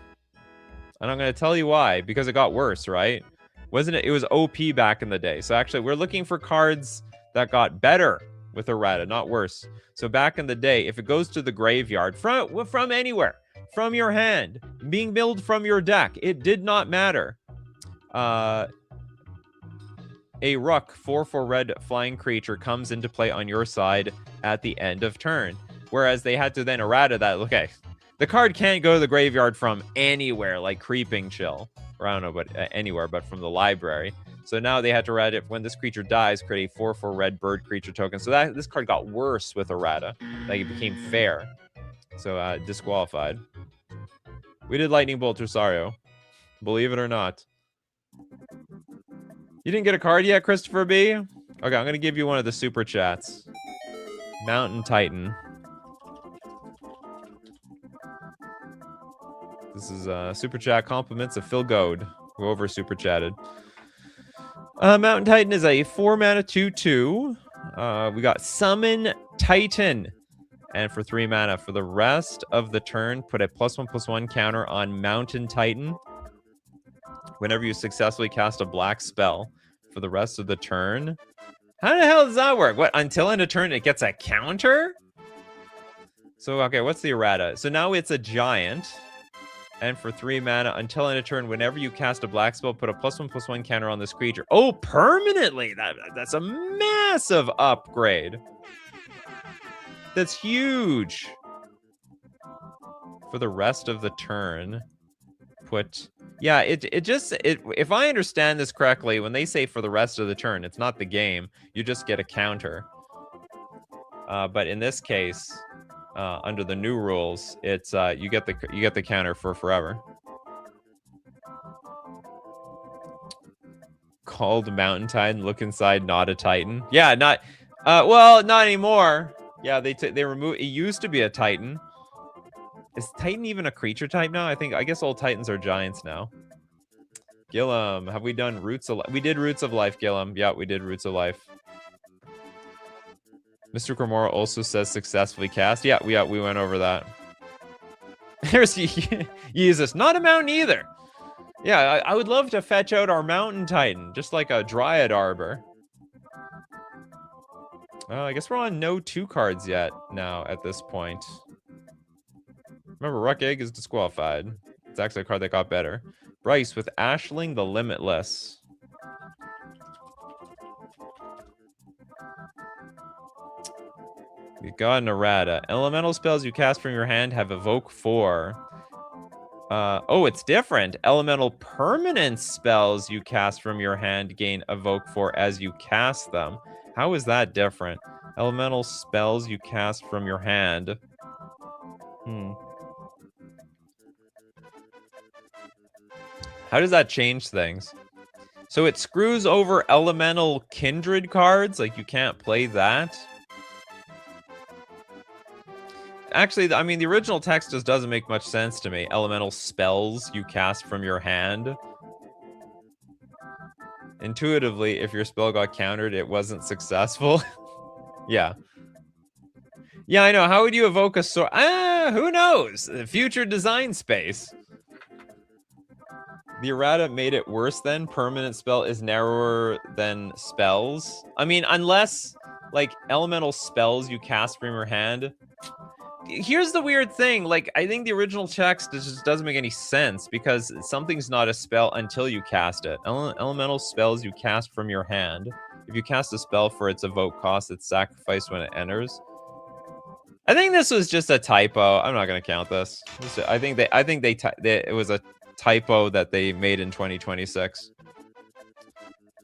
And I'm going to tell you why. Because it got worse, right? Wasn't it? It was OP back in the day. So actually, we're looking for cards that got better with errata, not worse. So back in the day, if it goes to the graveyard from anywhere, from your hand, being milled from your deck, it did not matter. A Ruck 4/4 red flying creature comes into play on your side at the end of turn. Whereas they had to then errata that. Okay, The card can't go to the graveyard from anywhere, like Creeping Chill. Or I don't know, but anywhere, but from the library. So now they had to write it, when this creature dies, create a 4/4 red bird creature token. So this card got worse with Errata. Like, it became fair. So, disqualified. We did Lightning Bolt Rosario. Believe it or not. You didn't get a card yet, Christopher B? Okay, I'm going to give you one of the super chats. Mountain Titan. This is super chat compliments of Phil Goad, who over super chatted. Mountain Titan is a 4-mana 2/2. We got Summon Titan. And for 3 mana, for the rest of the turn, put a +1/+1 counter on Mountain Titan. Whenever you successfully cast a black spell for the rest of the turn. How the hell does that work? What, until end of turn it gets a counter? So, okay, what's the errata? So now it's a giant. And for 3 mana, until end of turn, whenever you cast a black spell, put a +1/+1 counter on this creature. Oh, permanently! That's a massive upgrade. That's huge. For the rest of the turn, put... Yeah, if I understand this correctly, when they say for the rest of the turn, it's not the game. You just get a counter. But in this case, under the new rules, it's you get the counter for forever. Called Mountain Titan. Look inside, not a Titan. Yeah, not. Well, not anymore. Yeah, they removed. It used to be a Titan. Is Titan even a creature type now? I guess all Titans are giants now. Gillum, have we done Roots of Life? We did Roots of Life, Gillum. Yeah, we did Roots of Life. Mr. Cremora also says successfully cast. Yeah, we went over that. There's Jesus, not a mountain either. Yeah, I would love to fetch out our Mountain Titan, just like a Dryad Arbor. I guess we're on no 2 cards yet now at this point. Remember, Ruck Egg is disqualified. It's actually a card that got better. Bryce with Ashling the Limitless. We got an errata. Elemental spells you cast from your hand have evoke 4. Oh, it's different. Elemental permanent spells you cast from your hand gain evoke 4 as you cast them. How is that different? Elemental spells you cast from your hand. How does that change things? So it screws over elemental kindred cards? Like, you can't play that? Actually, I mean, the original text just doesn't make much sense to me. Elemental spells you cast from your hand. Intuitively, if your spell got countered, it wasn't successful. Yeah. Yeah, I know. How would you evoke a sword? Who knows? Future design space. The errata made it worse then. Permanent spell is narrower than spells. I mean, unless, like, elemental spells you cast from your hand. Here's the weird thing. Like, I think the original text just doesn't make any sense because something's not a spell until you cast it. Elemental spells you cast from your hand. If you cast a spell for its evoke cost, it's sacrificed when it enters. I think this was just a typo. I'm not gonna count this. I think it was a typo that they made in 2026.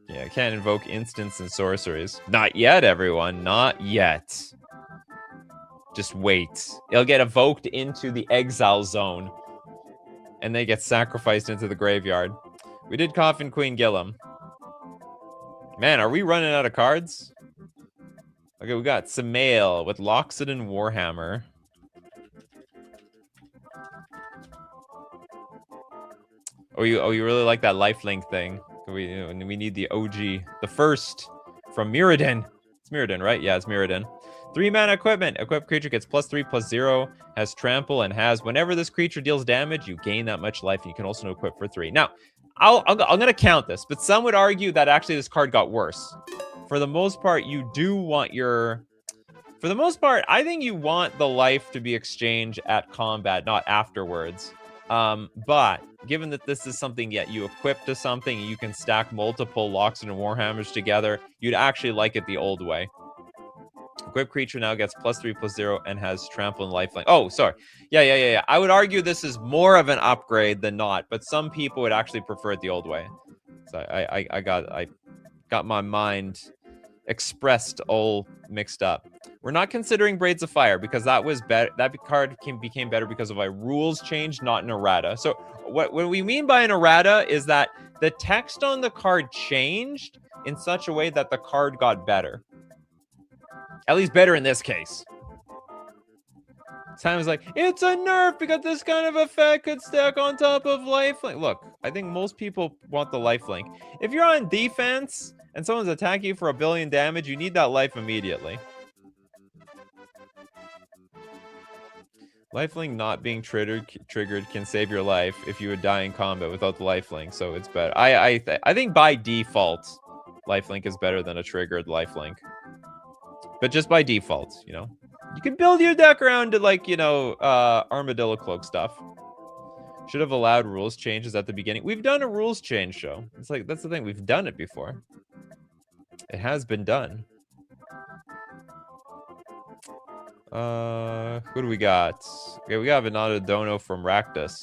Yeah, can't invoke instants and sorceries. Not yet, everyone. Not yet. Just wait. It'll get evoked into the exile zone. And they get sacrificed into the graveyard. We did Coffin Queen Gillum. Man, are we running out of cards? Okay, we got Samael with Loxodon Warhammer. Oh, you really like that lifelink thing? We need the OG, the first from Mirrodin. It's Mirrodin, right? Yeah, it's Mirrodin. 3 mana equipment. Equipped creature gets +3/+0, has trample, and has whenever this creature deals damage, you gain that much life. And you can also equip for 3. Now, I'm gonna count this, but some would argue that actually this card got worse. For the most part, you do want your... For the most part, I think you want the life to be exchanged at combat, not afterwards. But given that this is something yet you equip to something, and you can stack multiple Loxodon Warhammers together, you'd actually like it the old way. Equipped creature now gets +3/+0 and has trample and lifelink. Oh, sorry. Yeah. I would argue this is more of an upgrade than not, but some people would actually prefer it the old way. So I got my mind expressed all mixed up. We're not considering Braids of Fire because that was better. That card became better because of a rules change, not an errata. So what we mean by an errata is that the text on the card changed in such a way that the card got better. At least better in this case. Simon's like, it's a nerf because this kind of effect could stack on top of lifelink. Look, I think most people want the lifelink. If you're on defense and someone's attacking you for 1 billion damage, you need that life immediately. Lifelink not being triggered can save your life if you would die in combat without the lifelink, so it's better. I think by default, lifelink is better than a triggered lifelink. But just by default, you know. You can build your deck around to, like, you know, Armadillo Cloak stuff. Should have allowed rules changes at the beginning. We've done a rules change show. It's like, that's the thing. We've done it before. It has been done. Who do we got? Okay, we got Venado Dono from Rakdos.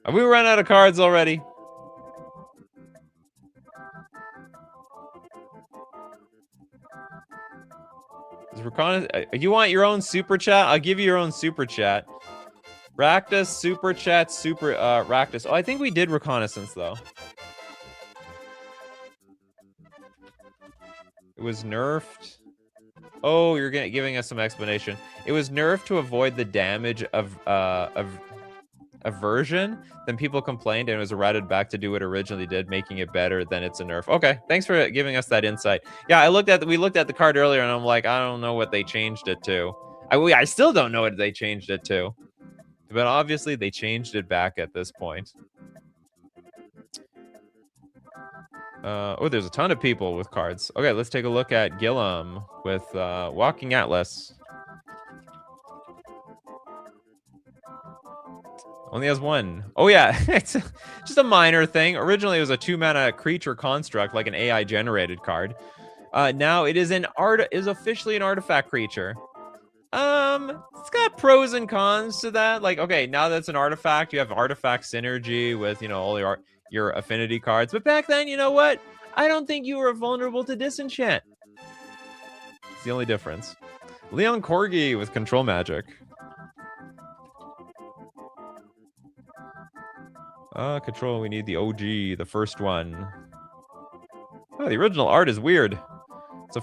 Have we run out of cards already? You want your own super chat? I'll give you your own super chat. Rakdos, super chat, Rakdos. Oh, I think we did reconnaissance, though. It was nerfed. Oh, you're giving us some explanation. It was nerfed to avoid the damage of aversion. Then people complained and it was errated back to do what it originally did, making it better. Then it's a nerf. Okay, thanks for giving us that insight. Yeah, we looked at the card earlier and I'm like, I don't know what they changed it to. I still don't know what they changed it to. But obviously they changed it back at this point. Oh, there's a ton of people with cards. Okay, let's take a look at Gillum with Walking Atlas. Only has one. Oh yeah, it's just a minor thing. Originally, it was a 2-mana creature construct, like an AI generated card. Now it is officially an artifact creature. It's got pros and cons to that. Like, okay, now that's an artifact, you have artifact synergy with, you know, all your affinity cards. But back then, you know what? I don't think you were vulnerable to disenchant. It's the only difference. Leon Corgi with control magic. Control, we need the OG, the first one. Oh, the original art is weird. It's a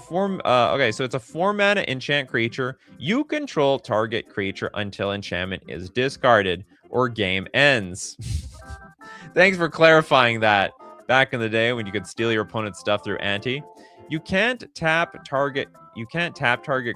okay, so it's a 4-mana enchant creature. You control target creature until enchantment is discarded or game ends. Thanks for clarifying that. Back in the day when you could steal your opponent's stuff through ante. You can't tap target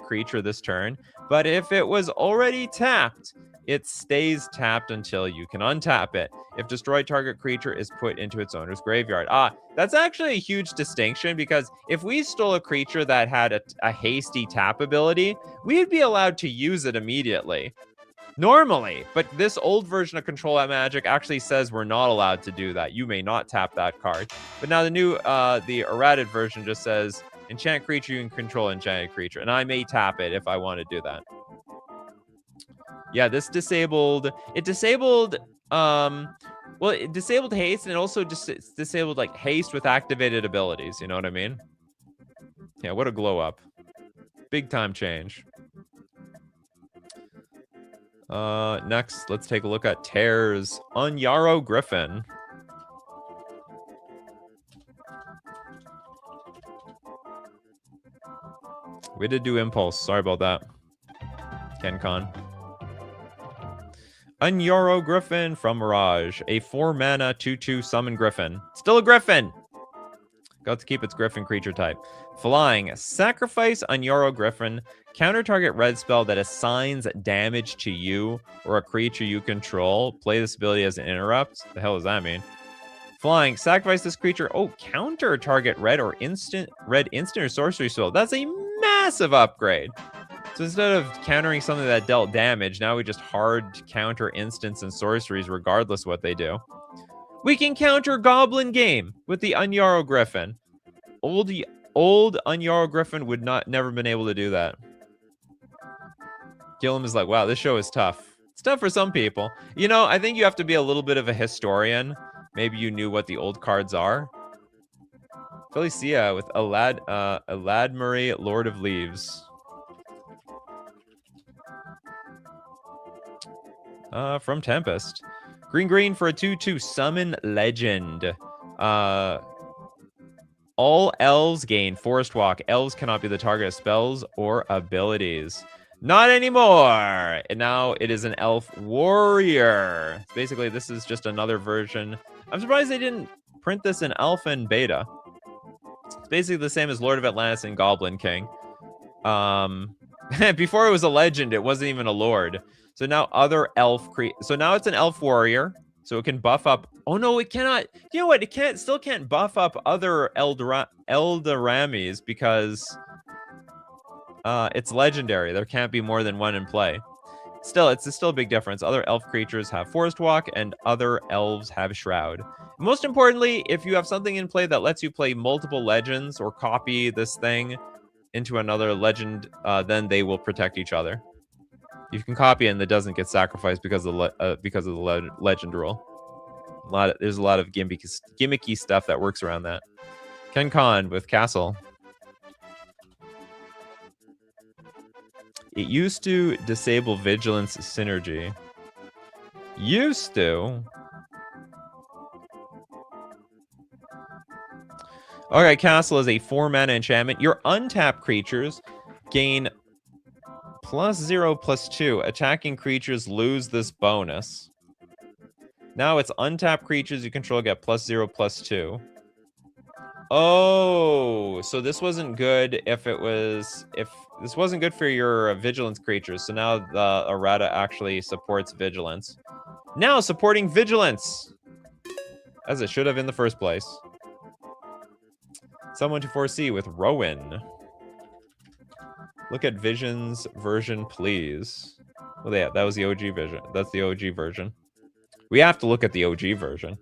creature this turn, but if it was already tapped, it stays tapped until you can untap it. If destroyed target creature is put into its owner's graveyard. That's actually a huge distinction, because if we stole a creature that had a hasty tap ability, we'd be allowed to use it immediately. Normally, but this old version of Control Magic actually says we're not allowed to do that. You may not tap that card. But now the new, the errated version just says, enchant creature, you can control enchanted creature. And I may tap it if I want to do that. Yeah, this disabled, it disabled haste, and it also just disabled like haste with activated abilities. You know what I mean? Yeah, what a glow up. Big time change. Next, let's take a look at Tears Unyaro Griffin. We did do Impulse. Sorry about that. KenCon. Unyaro Griffin from Mirage. A 4-mana 2/2 summon Griffin. Still a Griffin! Got to keep its Griffin creature type. Flying. Sacrifice Unyaro Griffin. Counter target red spell that assigns damage to you or a creature you control. Play this ability as an interrupt. The hell does that mean? Flying. Sacrifice this creature. Oh, counter target red instant or sorcery spell. That's a massive upgrade. So instead of countering something that dealt damage, now we just hard counter instants and sorceries regardless what they do. We can counter Goblin Game with the Unyaro Griffin. old Unyarl Griffin would never been able to do that. Gillum is like, wow, this show is tough. It's tough for some people. You know, I think you have to be a little bit of a historian. Maybe you knew what the old cards are. Felicia with Aladmari, Lord of Leaves. From Tempest. Green for a 2/2 Summon Legend. All elves gain Forest Walk. Elves cannot be the target of spells or abilities. Not anymore! And now it is an elf warrior. Basically, this is just another version. I'm surprised they didn't print this in alpha and beta. It's basically the same as Lord of Atlantis and Goblin King. Before it was a legend, it wasn't even a lord. So now other elf so now it's an elf warrior. So it can buff up. Oh no, it cannot. You know what? It still can't buff up other Eldoramis because it's legendary. There can't be more than one in play. Still, it's still a big difference. Other elf creatures have Forest Walk, and other elves have Shroud. Most importantly, if you have something in play that lets you play multiple legends or copy this thing into another legend, then they will protect each other. You can copy it and it doesn't get sacrificed because of the legend rule. There's a lot of gimmicky stuff that works around that. Ken Khan with Castle. It used to disable Vigilance synergy. Used to? Alright, Castle is a 4-mana enchantment. Your untapped creatures gain +0/+2. Attacking creatures lose this bonus. Now it's untapped creatures you control get +0/+2. Oh, so this wasn't good if this wasn't good for your vigilance creatures. So now the Errata actually supports vigilance. Now supporting vigilance, as it should have in the first place. Someone to foresee with Rowan. Look at Vision's version, please. Well, yeah, that was the OG Vision. That's the OG version. We have to look at the OG version.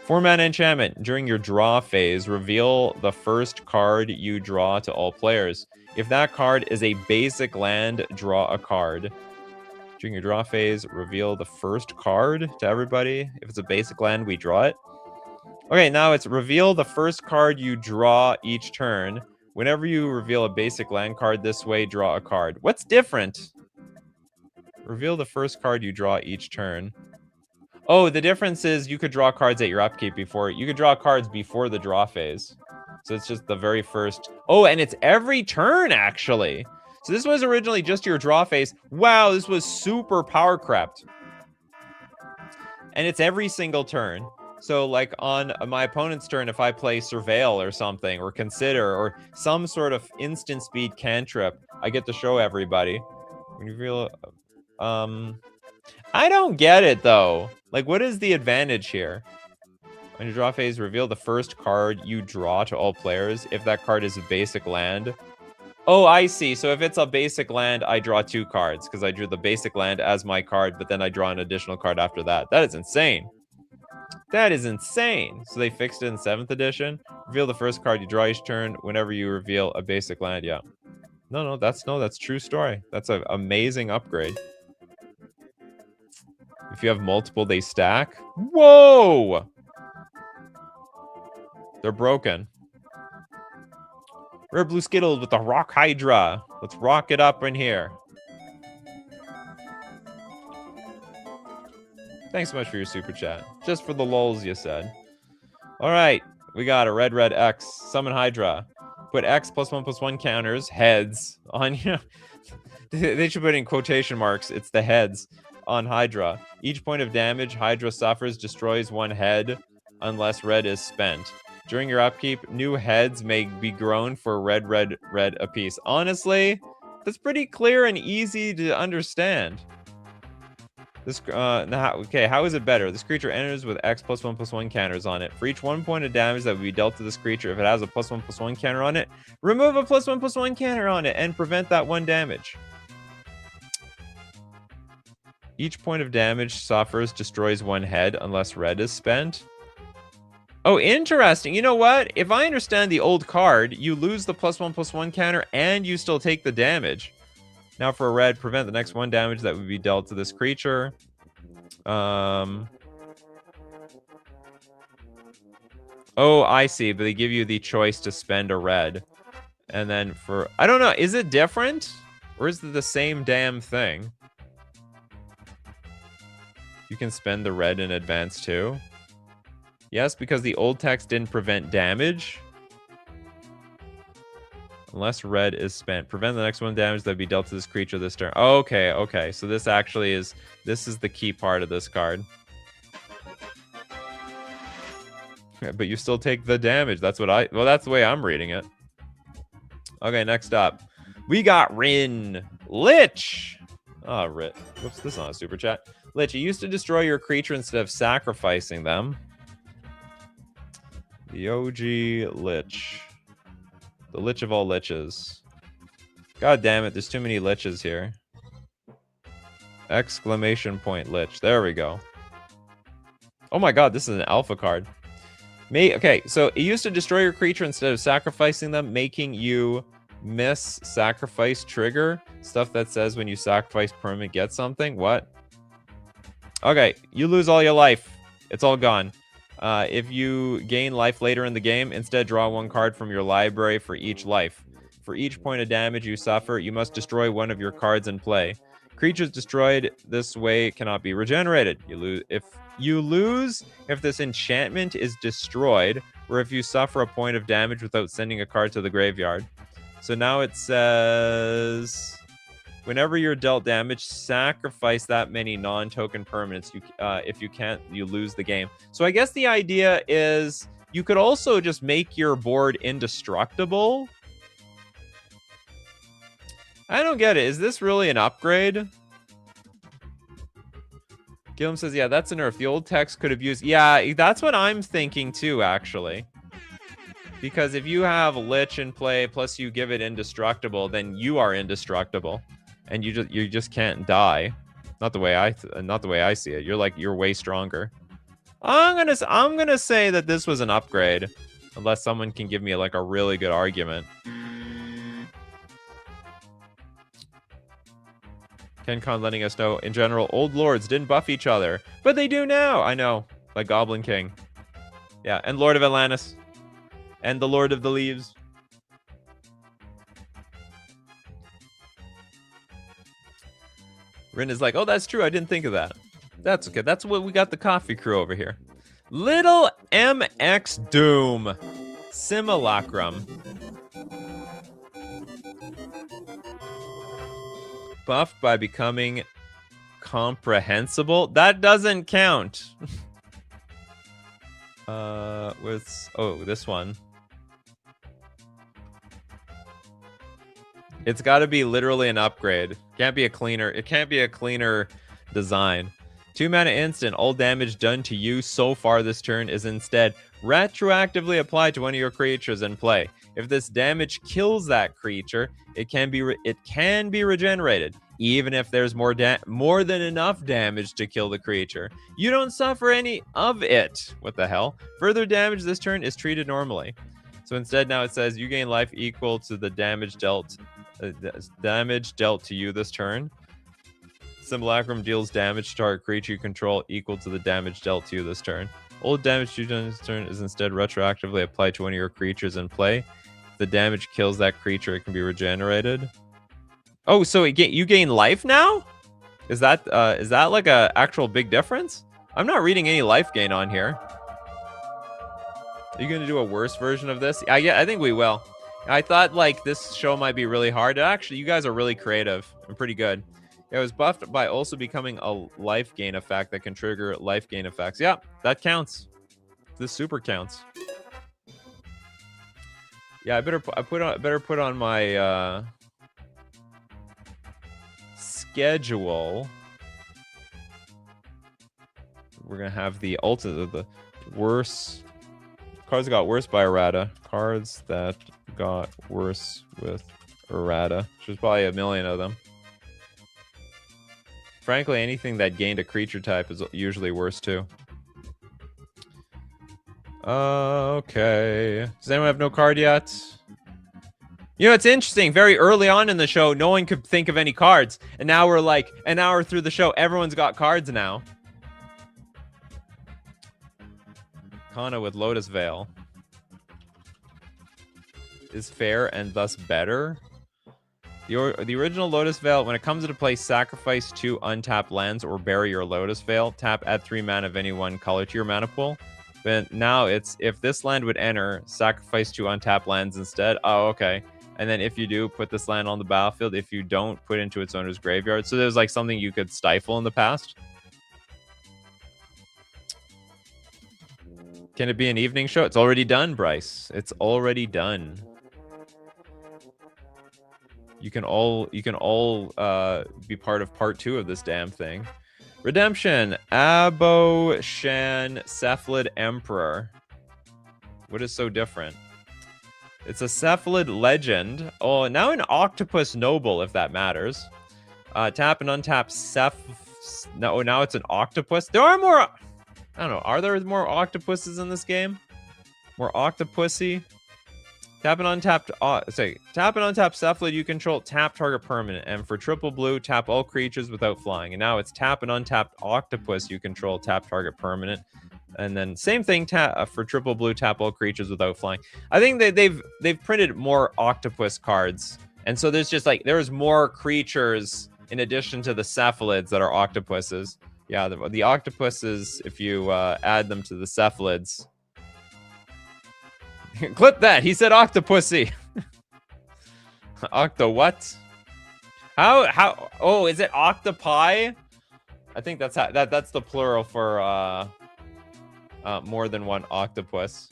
4-mana enchantment. During your draw phase, reveal the first card you draw to all players. If that card is a basic land, draw a card. During your draw phase, reveal the first card to everybody. If it's a basic land, we draw it. Okay, now it's reveal the first card you draw each turn. Whenever you reveal a basic land card this way, draw a card. What's different? Reveal the first card you draw each turn. Oh, the difference is you could draw cards at your upkeep before. You could draw cards before the draw phase. So it's just the very first. Oh, and it's every turn, actually. So this was originally just your draw phase. Wow, this was super power crept. And it's every single turn. So like on my opponent's turn, if I play Surveil or something, or Consider, or some sort of instant speed cantrip, I get to show everybody. When you feel, I don't get it though. Like, what is the advantage here? On your draw phase, reveal the first card you draw to all players. If that card is a basic land. Oh, I see. So if it's a basic land, I draw 2 cards because I drew the basic land as my card, but then I draw an additional card after that. That is insane. That is insane. So they fixed it in 7th edition. Reveal the first card you draw each turn whenever you reveal a basic land. Yeah. No, that's true story. That's an amazing upgrade. If you have multiple, they stack. Whoa! They're broken. Rare Blue Skittles with the Rock Hydra. Let's rock it up in here. Thanks so much for your super chat. Just for the lulz, you said. All right. We got a red X. Summon Hydra. Put X +1/+1 counters, heads, on you. They should put in quotation marks. It's the heads on Hydra. Each point of damage Hydra suffers destroys 1 head unless red is spent. During your upkeep, new heads may be grown for red apiece. Honestly, that's pretty clear and easy to understand. This okay, how is it better? This creature enters with X +1/+1 counters on it. For each 1 point of damage that would be dealt to this creature, if it has a +1/+1 counter on it, remove a +1/+1 counter on it and prevent that 1 damage. Each point of damage suffers destroys 1 head unless red is spent. Oh, interesting. You know what? If I understand the old card, you lose the +1/+1 counter and you still take the damage. Now for a red, prevent the next 1 damage that would be dealt to this creature. Oh, I see. But they give you the choice to spend a red. And then for... I don't know. Is it different? Or is it the same damn thing? You can spend the red in advance too. Yes, because the old text didn't prevent damage. Unless red is spent. Prevent the next 1 damage that would be dealt to this creature this turn. Okay, okay. So this actually is... This is the key part of this card. Yeah, but you still take the damage. That's what I... Well, that's the way I'm reading it. Okay, next up. We got Rin. Lich! Oh, Rit. Whoops, this is not a super chat. Lich, you used to destroy your creature instead of sacrificing them. The OG Lich. The Lich of all Liches. God damn it, there's too many Liches here. Exclamation point Lich. There we go. Oh my god, this is an alpha card. Okay, so it used to destroy your creature instead of sacrificing them, making you miss sacrifice trigger. Stuff that says when you sacrifice permanent, get something. What? Okay, you lose all your life. It's all gone. If you gain life later in the game, instead draw 1 card from your library for each life. For each point of damage you suffer, you must destroy 1 of your cards in play. Creatures destroyed this way cannot be regenerated. You lose if this enchantment is destroyed, or if you suffer a point of damage without sending a card to the graveyard. So now it says... Whenever you're dealt damage, sacrifice that many non-token permanents. If you can't, you lose the game. So I guess the idea is you could also just make your board indestructible. I don't get it. Is this really an upgrade? Gilliam says, yeah, that's a nerf. The old text could have used... Yeah, that's what I'm thinking too, actually. Because if you have Lich in play, plus you give it indestructible, then you are indestructible. And you just can't die. Not the way I see it. You're way stronger. I'm gonna say that this was an upgrade, unless someone can give me like a really good argument. KenCon letting us know, in general, old lords didn't buff each other, but they do now. I know, like Goblin King. Yeah, and Lord of Atlantis, and the Lord of the Leaves. Rin is like, oh, that's true. I didn't think of that. That's okay. That's what we got the coffee crew over here. Little MX Doom. Simulacrum. Buffed by becoming comprehensible. That doesn't count. This one. It's got to be literally an upgrade. Can't be a cleaner. It can't be a cleaner design. 2 mana instant. All damage done to you so far this turn is instead retroactively applied to 1 of your creatures in play. If this damage kills that creature, it can be regenerated, even if there's more than enough damage to kill the creature. You don't suffer any of it. What the hell? Further damage this turn is treated normally. So instead, now it says you gain life equal to the damage dealt to you this turn. Simulacrum deals damage to target creature you control equal to the damage dealt to you this turn. All damage you done this turn is instead retroactively applied to 1 of your creatures in play. If the damage kills that creature, it can be regenerated. Oh, so you gain life now? Is that like a actual big difference? I'm not reading any life gain on here. Are you going to do a worse version of this? I think we will. I thought like this show might be really hard. Actually, you guys are really creative and pretty good. It was buffed by also becoming a life gain effect that can trigger life gain effects. Yeah, that counts. This super counts. Yeah, I better put on my schedule. We're gonna have the worse cards that got worse by errata. Cards that got worse with errata. There's probably a million of them. Frankly, anything that gained a creature type is usually worse too. Okay. Does anyone have no card yet? You know, it's interesting. Very early on in the show, no one could think of any cards. And now we're like an hour through the show, everyone's got cards now. Kana with Lotus Veil is fair and thus better. The original Lotus Veil, when it comes into play, sacrifice 2 untapped lands or bury your Lotus Veil. Tap, add 3 mana of any one color to your mana pool. But now it's, if this land would enter, sacrifice 2 untapped lands instead. Oh, okay. And then if you do, put this land on the battlefield. If you don't, put it into its owner's graveyard. So there's like something you could stifle in the past. Can it be an evening show? It's already done, Bryce. It's already done. You can all be part of part 2 of this damn thing. Redemption. Abo Shan Cephalid Emperor. What is so different? It's a Cephalid legend. Oh, now an Octopus Noble, if that matters. Tap and untap No, now it's an octopus. There are more. I don't know. Are there more octopuses in this game? More octopusy. Tap and untap. Tap and untap Cephalid you control. Tap target permanent. And for triple blue, tap all creatures without flying. And now it's tap and untap Octopus you control. Tap target permanent. And then same thing. Tap for triple blue. Tap all creatures without flying. I think they've printed more octopus cards, and so there's just like there's more creatures in addition to the Cephalids that are octopuses. Yeah, the octopuses. If you add them to the Cephalids. Clip that. He said octopusy. Octo what? How? Oh, is it octopi? I think that's that's the plural for more than one octopus.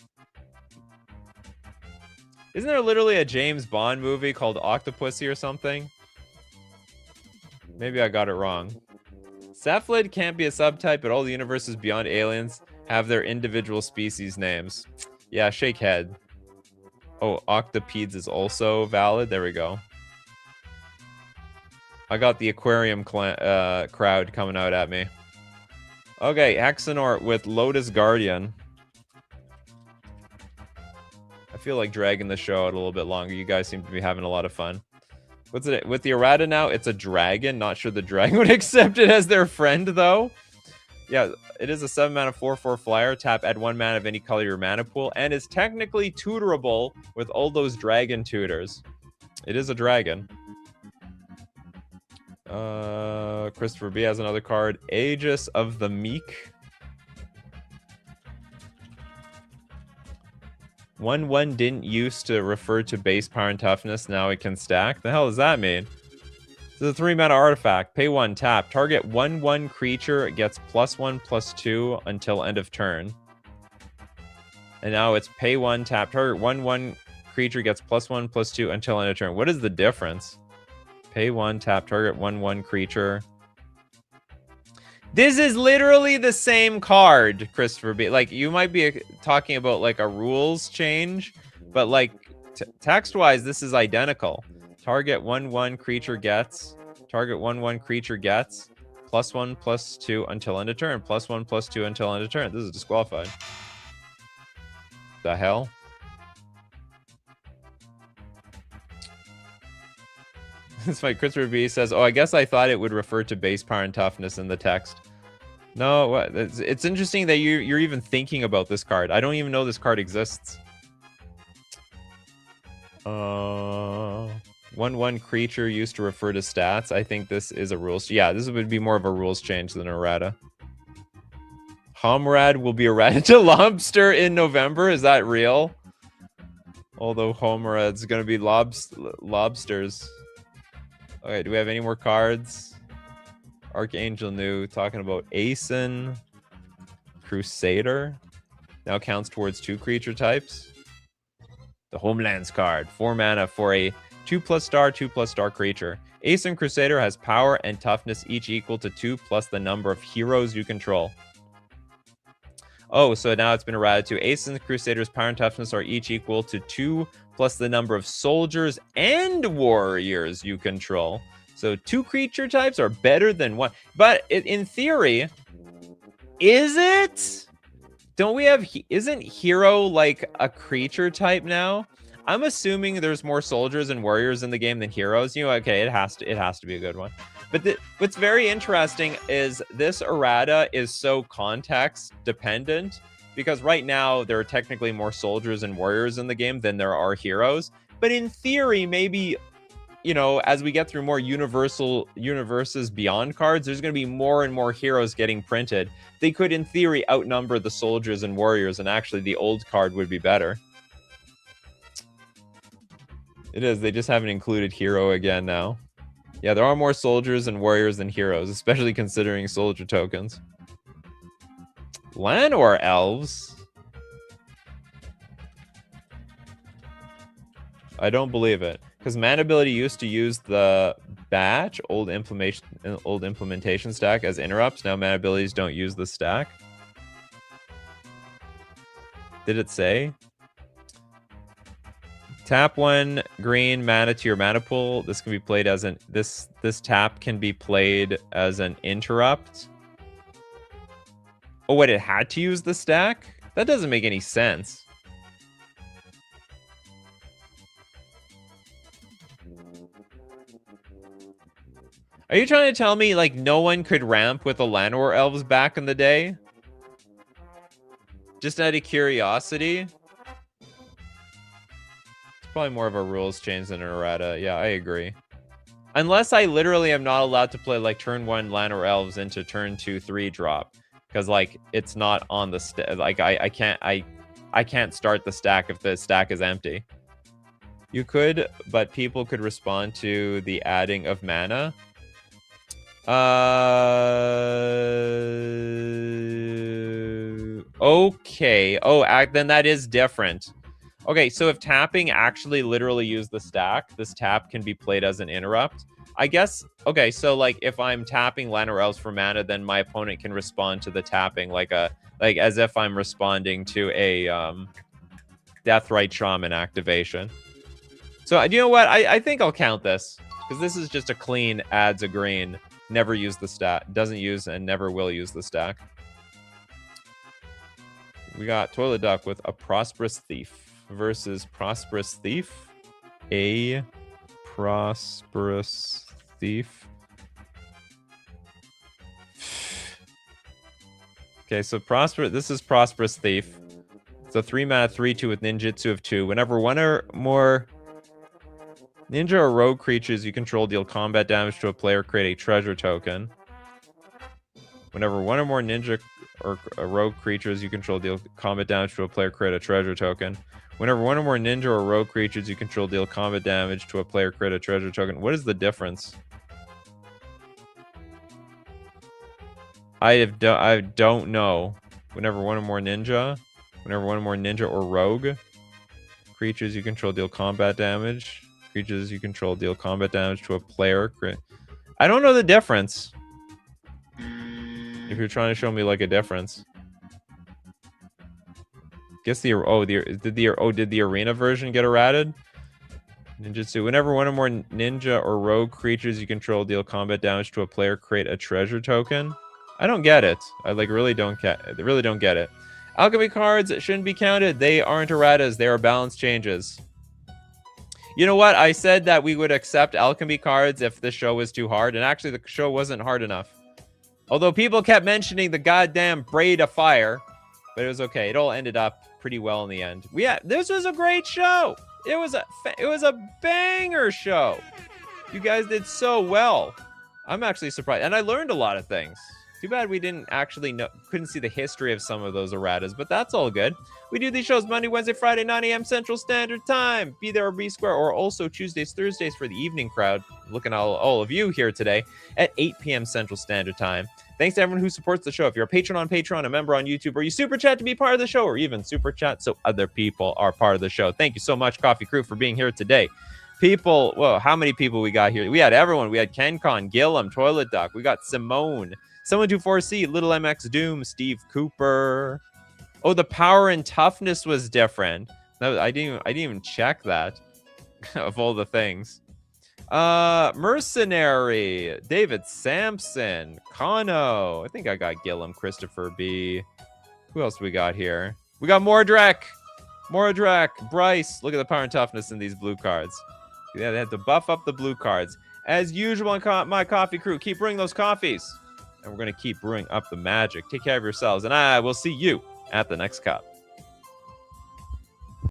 Isn't there literally a James Bond movie called Octopussy or something? Maybe I got it wrong. Cephalid can't be a subtype, but all the universes beyond aliens have their individual species names. Yeah, shake head. Oh, Octopedes is also valid. There we go. I got the aquarium crowd coming out at me. Okay, Hexenor with Lotus Guardian. I feel like dragging the show out a little bit longer. You guys seem to be having a lot of fun. What's it with the errata now? It's a dragon. Not sure the dragon would accept it as their friend though. Yeah, it is a 7 mana 4/4 flyer. Tap, add 1 mana of any color to your mana pool, and is technically tutorable with all those dragon tutors. It is a dragon. Christopher B has another card. Aegis of the Meek. 1/1 didn't used to refer to base power and toughness. Now it can stack. The hell does that mean? This is a 3 mana artifact. Pay 1, tap. Target 1/1 creature gets +1/+2 until end of turn. And now it's pay 1, tap. Target 1/1 creature gets +1/+2 until end of turn. What is the difference? Pay 1, tap. Target 1/1 creature. This is literally the same card, Christopher B. Like, you might be talking about like a rules change, but like text-wise, this is identical. Target 1/1 creature gets. Target 1/1 creature gets +1/+2 until end of turn. +1/+2 until end of turn. This is disqualified. The hell? It's like Christopher B says, "Oh, I guess I thought it would refer to base power and toughness in the text." No, it's interesting that you're even thinking about this card. I don't even know this card exists. 1/1 creature used to refer to stats. I think this is a rules. Yeah, this would be more of a rules change than errata. Homrad will be errata to lobster in November. Is that real? Although Homrad's gonna be lobsters. Okay, do we have any more cards? Archangel New talking about Aeson. Crusader now counts towards 2 creature types. The Homelands card, 4 mana for a 2+*2+* creature. Aeson Crusader has power and toughness each equal to 2 plus the number of heroes you control. Oh, so now it's been errated to Aeson Crusader's power and toughness are each equal to 2 plus the number of soldiers and warriors you control. So 2 creature types are better than 1. But in theory, is it? don't we have, isn't hero like a creature type now? I'm assuming there's more soldiers and warriors in the game than heroes. You know, okay, it has to be a good one. But what's very interesting is this errata is so context dependent, because right now there are technically more soldiers and warriors in the game than there are heroes. But in theory, maybe, you know, as we get through more universes beyond cards, there's going to be more and more heroes getting printed. They could, in theory, outnumber the soldiers and warriors, and actually the old card would be better. It is. They just haven't included hero again now. Yeah, there are more soldiers and warriors than heroes, especially considering soldier tokens. Llanowar elves? I don't believe it. Because Mana Ability used to use the batch, old implementation stack as interrupts. Now Mana Abilities don't use the stack. Did it say? Tap 1 green mana to your mana pool. This can be played as an this tap can be played as an interrupt. Oh, wait, it had to use the stack? That doesn't make any sense. Are you trying to tell me like no one could ramp with the Llanowar elves back in the day? Just out of curiosity? Probably more of a rules change than an errata. Yeah, I agree. Unless I literally am not allowed to play like turn 1 Llanowar elves into turn 2 3 drop, because like it's not on the like I can't start the stack if the stack is empty. You could, but people could respond to the adding of mana. Okay. Oh, then that is different. Okay, so if tapping actually literally used the stack, this tap can be played as an interrupt. I guess, okay, so like if I'm tapping Llanowar elves for mana, then my opponent can respond to the tapping like as if I'm responding to a Deathrite Shaman activation. So you know what? I think I'll count this, because this is just a clean adds a green. Never use the stack. Doesn't use and never will use the stack. We got Toilet Duck with a Prosperous Thief versus Prosperous Thief. A Prosperous Thief. Okay, so this is Prosperous Thief. It's a 3-mana 3/2 with ninjutsu of 2. Whenever one or more ninja or rogue creatures you control deal combat damage to a player, create a treasure token. Whenever one or more ninja or rogue creatures you control deal combat damage to a player, create a treasure token. Whenever one or more ninja or rogue creatures you control deal combat damage to a player, create a treasure token. What is the difference? I don't know. Whenever one or more ninja or rogue creatures you control deal combat damage. Creatures you control deal combat damage to a player. I don't know the difference. If you're trying to show me like a difference. Guess did the arena version get errated? Ninjutsu. Whenever one or more ninja or rogue creatures you control deal combat damage to a player, create a treasure token. I don't get it. I like really don't get it. Alchemy cards shouldn't be counted. They aren't erratas. They are balance changes. You know what? I said that we would accept alchemy cards if the show was too hard, and actually the show wasn't hard enough. Although people kept mentioning the goddamn Braid of Fire, but it was okay. It all ended up pretty well in the end. This was a great show. It was a banger show. You guys did so well. I'm actually surprised, and I learned a lot of things. Too bad we couldn't see the history of some of those erratas, but that's all good. We do these shows Monday, Wednesday, Friday, 9 a.m. Central Standard Time. Be there or be square, or also Tuesdays, Thursdays for the evening crowd. Looking at all of you here today at 8 p.m. Central Standard Time. Thanks to everyone who supports the show. If you're a patron on Patreon, a member on YouTube, or you super chat to be part of the show, or even super chat so other people are part of the show. Thank you so much, Coffee Crew, for being here today. People, whoa, how many people we got here? We had everyone. We had KenCon, Gillum, Toilet Duck. We got Simone, Someone 24C, Little MX Doom, Steve Cooper. Oh, the power and toughness was different. No, I didn't even check that. Of all the things. Mercenary, David Sampson, Kano. I think I got Gillum, Christopher B. Who else we got here? We got Mordrak. Bryce. Look at the power and toughness in these blue cards. Yeah, they had to buff up the blue cards. As usual, my coffee crew, keep brewing those coffees. And we're going to keep brewing up the magic. Take care of yourselves, and I will see you at the next cup.